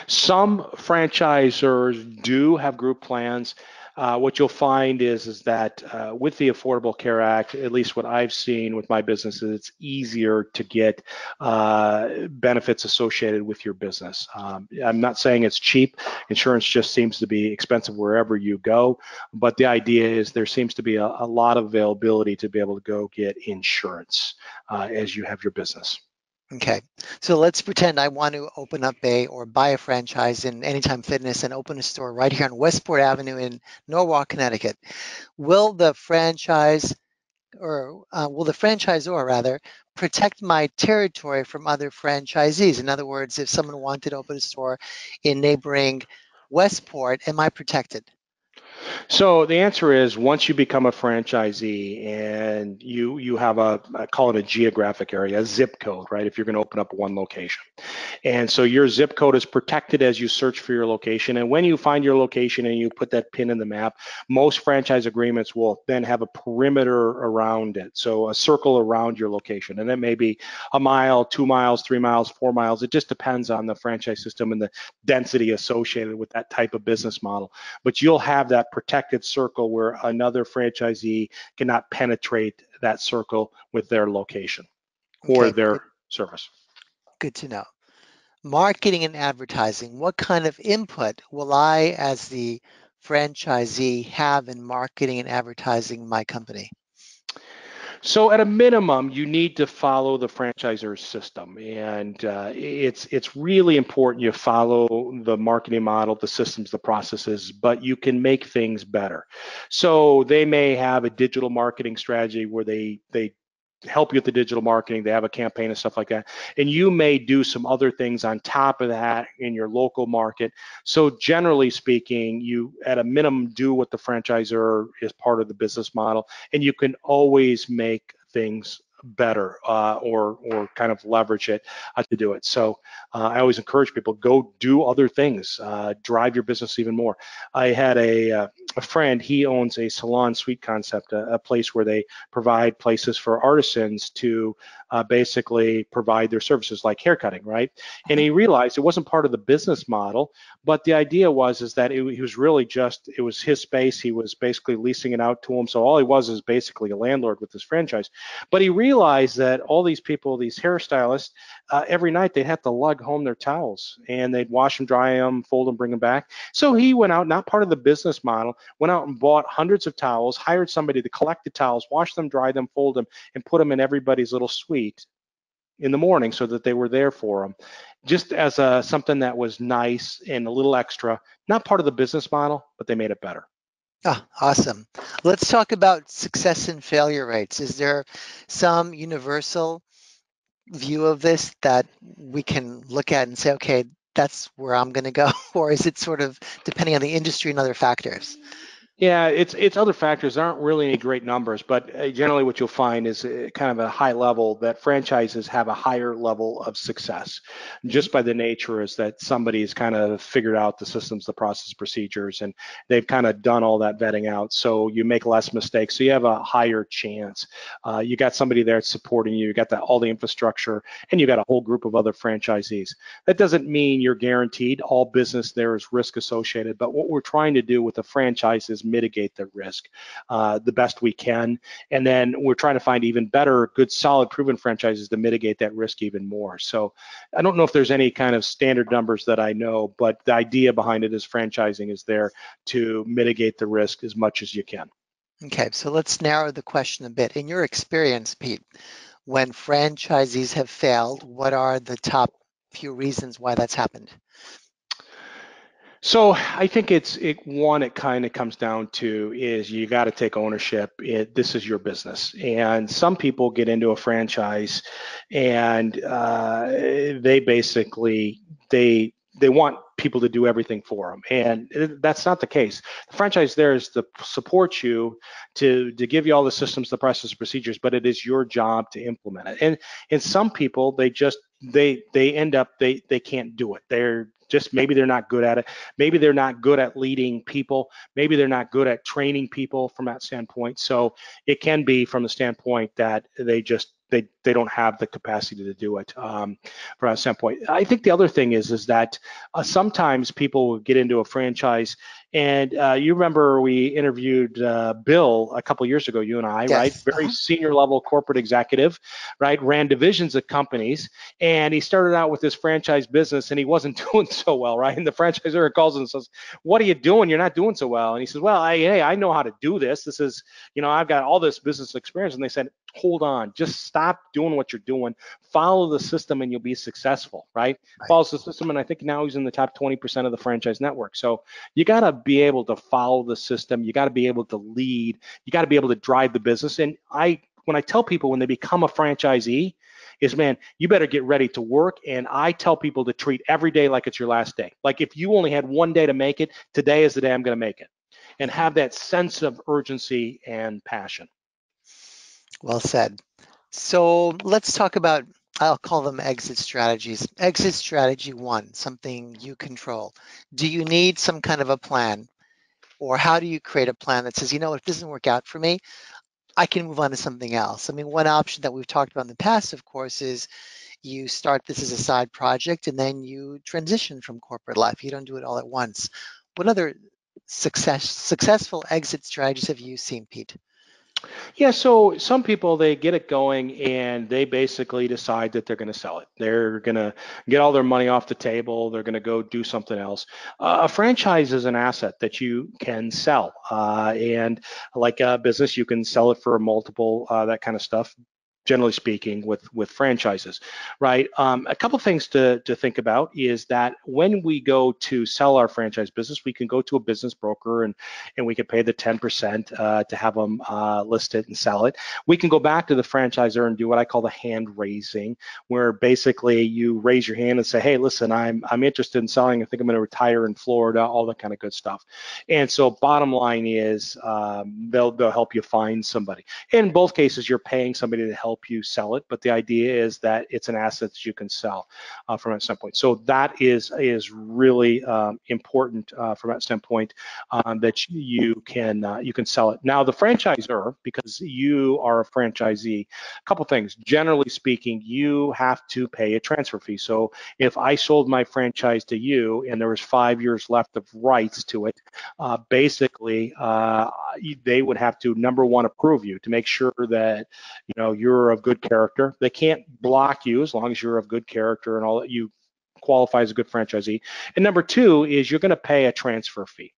Some franchisors do have group plans. What you'll find is that with the Affordable Care Act, at least what I've seen with my business, is it's easier to get benefits associated with your business. I'm not saying it's cheap. Insurance just seems to be expensive wherever you go. But the idea is there seems to be a lot of availability to be able to go get insurance as you have your business. Okay, so let's pretend I want to open up or buy a franchise in Anytime Fitness and open a store right here on Westport Avenue in Norwalk, Connecticut. Will the will the franchisor rather protect my territory from other franchisees? In other words, if someone wanted to open a store in neighboring Westport, am I protected? So the answer is once you become a franchisee and you have I call it a geographic area, a zip code, right? If you're going to open up one location. And so your zip code is protected as you search for your location. And when you find your location and you put that pin in the map, most franchise agreements will then have a perimeter around it. So a circle around your location. And that may be a mile, 2 miles, 3 miles, 4 miles. It just depends on the franchise system and the density associated with that type of business model. But you'll have that protected circle where another franchisee cannot penetrate that circle with their location or Okay, their service. good to know. Marketing and advertising, what kind of input will I, as the franchisee, have in marketing and advertising my company? So at a minimum, you need to follow the franchisor's system, and it's really important you follow the marketing model, the systems, the processes, but you can make things better. So they may have a digital marketing strategy where they help you with the digital marketing. They have a campaign and stuff like that. And you may do some other things on top of that in your local market. So generally speaking, you at a minimum do what the franchisor is part of the business model, and you can always make things better or kind of leverage it to do it. So I always encourage people, go do other things, drive your business even more. I had a friend, he owns a salon suite concept, a place where they provide places for artisans to basically provide their services like haircutting, right? And he realized it wasn't part of the business model, but the idea was is that he was really just, it was his space. He was basically leasing it out to him. So all he was is basically a landlord with this franchise. But he realized that all these people, these hairstylists, every night they'd have to lug home their towels and they'd wash them, dry them, fold them, bring them back. So he went out, not part of the business model, went out and bought hundreds of towels, hired somebody to collect the towels, wash them, dry them, fold them, and put them in everybody's little suite in the morning so that they were there for them, just as something that was nice and a little extra, not part of the business model, but they made it better. Ah, awesome. Let's talk about success and failure rates. Is there some universal view of this that we can look at and say, okay, that's where I'm going to go? Or is it sort of depending on the industry and other factors? Yeah, it's other factors. There aren't really any great numbers, but generally what you'll find is kind of a high level that franchises have a higher level of success Mhm. just by the nature is that somebody's kind of figured out the systems, the process, procedures, and they've kind of done all that vetting out. So you make less mistakes. So you have a higher chance. You got somebody there supporting you. You got all the infrastructure, and you got a whole group of other franchisees. That doesn't mean you're guaranteed. All business there is risk associated, but what we're trying to do with a franchise is mitigate the risk the best we can. And then we're trying to find even better, good, solid, proven franchises to mitigate that risk even more. So I don't know if there's any kind of standard numbers that I know, but the idea behind it is franchising is there to mitigate the risk as much as you can. Okay, so let's narrow the question a bit. In your experience, Pete, when franchisees have failed, what are the top few reasons why that's happened? So I think it kind of comes down to is you got to take ownership. This is your business, and some people get into a franchise, and they basically they want people to do everything for them, and that's not the case. The franchise there is to support you, to give you all the systems, the process, procedures, but it is your job to implement it. And some people they end up they can't do it. They're just maybe they're not good at it. Maybe they're not good at leading people. Maybe they're not good at training people from that standpoint. So it can be from the standpoint that they don't have the capacity to do it from that standpoint. I think the other thing is that sometimes people will get into a franchise, and you remember we interviewed Bill a couple years ago, you and I, right? Yes. Very senior level corporate executive, right? Ran divisions of companies, and he started out with this franchise business, and he wasn't doing so well, right? And the franchisor calls him and says, "What are you doing? You're not doing so well." And he says, "Well, hey, I know how to do this. This is, I've got all this business experience." And they said, "Hold on, just stop doing what you're doing. Follow the system, and you'll be successful." Right? Right. Follows the system, and I think now he's in the top 20% of the franchise network. So you got to be able to follow the system. You got to be able to lead. You got to be able to drive the business. And when I tell people when they become a franchisee, is man, you better get ready to work. And I tell people to treat every day like it's your last day. Like if you only had one day to make it, today is the day I'm going to make it. And Mhm. have that sense of urgency and passion. Well said. So let's talk about, I'll call them exit strategies. Exit strategy one, something you control. Do you need some kind of a plan? Or how do you create a plan that says, you know, if it doesn't work out for me, I can move on to something else? I mean, one option that we've talked about in the past, of course, is you start this as a side project and then you transition from corporate life. You don't do it all at once. What other successful exit strategies have you seen, Pete? Yeah, so some people they get it going and they basically decide that they're going to sell it. They're going to get all their money off the table. They're going to go do something else. A franchise is an asset that you can sell, and like a business, you can sell it for a multiple, that kind of stuff. Generally speaking, with franchises, right? A couple things to think about is that when we go to sell our franchise business, we can go to a business broker and we can pay the 10% to have them list it and sell it. We can go back to the franchisor and do what I call the hand raising, where basically you raise your hand and say, "Hey, listen, I'm interested in selling. I think I'm going to retire in Florida," all that kind of good stuff. And so, bottom line is they'll help you find somebody. In both cases, you're paying somebody to help help you sell it, but the idea is that it's an asset that you can sell from that standpoint. So that is really important from that standpoint, that you can sell it. Now the franchisor, because you are a franchisee, a couple things. Generally speaking, you have to pay a transfer fee. So if I sold my franchise to you and there was 5 years left of rights to it, basically they would have to, number one, approve you to make sure that you're of good character. They can't block you as long as you're of good character and all that you qualify as a good franchisee. And number two is you're going to pay a transfer fee.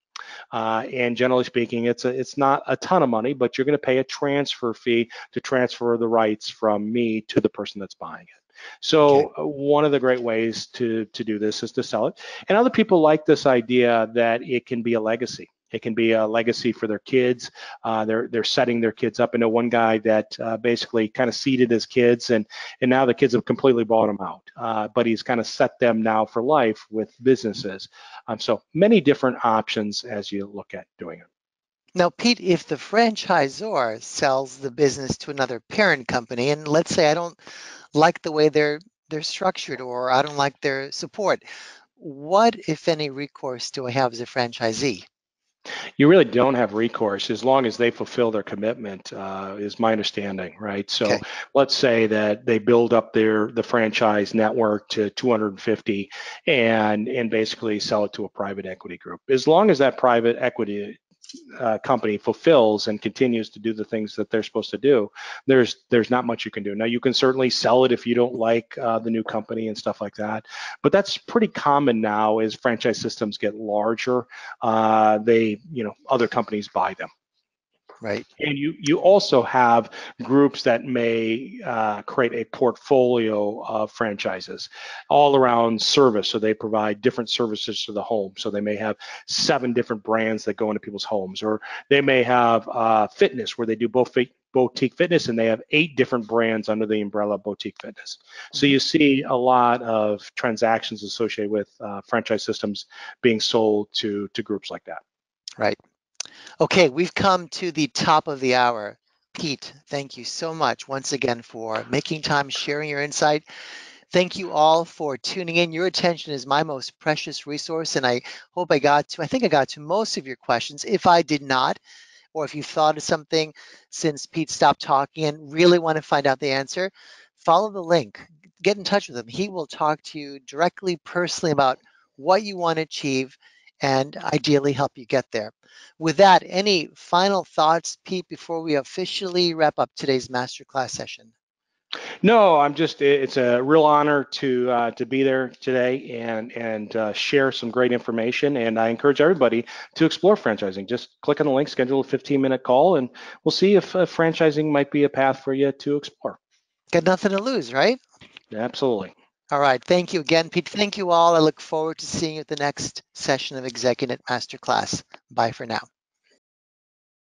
And generally speaking, it's not a ton of money, but you're going to pay a transfer fee to transfer the rights from me to the person that's buying it. Okay. So one of the great ways to do this is to sell it. And other people like this idea that it can be a legacy. It can be a legacy for their kids. They're setting their kids up. I know one guy that basically kind of seeded his kids, and now the kids have completely bought him out. But he's kind of set them now for life with businesses. So many different options as you look at doing it. Now, Pete, if the franchisor sells the business to another parent company, and let's say I don't like the way they're structured, or I don't like their support, what, if any, recourse do I have as a franchisee? You really don't have recourse as long as they fulfill their commitment, is my understanding, right? So Okay. let's say that they build up the franchise network to 250 and basically sell it to a private equity group. As long as that private equity company fulfills and continues to do the things that they're supposed to do, there's not much you can do. Now you can certainly sell it if you don't like the new company and stuff like that, but that's pretty common now as franchise systems get larger. Other companies buy them. Right. And you also have groups that may create a portfolio of franchises all around service. So they provide different services to the home. So they may have 7 different brands that go into people's homes, or they may have fitness where they do both boutique fitness, and they have 8 different brands under the umbrella boutique fitness. So Mhm. you see a lot of transactions associated with franchise systems being sold to groups like that. Right. Okay, we've come to the top of the hour. Pete, thank you so much once again for making time, sharing your insight. Thank you all for tuning in. Your attention is my most precious resource, and I think I got to most of your questions. If I did not, or if you thought of something since Pete stopped talking and really want to find out the answer, follow the link. Get in touch with him. He will talk to you directly, personally about what you want to achieve and ideally help you get there. With that, any final thoughts, Pete, before we officially wrap up today's masterclass session? No, it's a real honor to be there today and share some great information. And I encourage everybody to explore franchising. Just click on the link, schedule a 15-minute call, and we'll see if franchising might be a path for you to explore. Got nothing to lose, right? Absolutely. All right. Thank you again, Pete. Thank you all. I look forward to seeing you at the next session of ExecuNet Masterclass. Bye for now.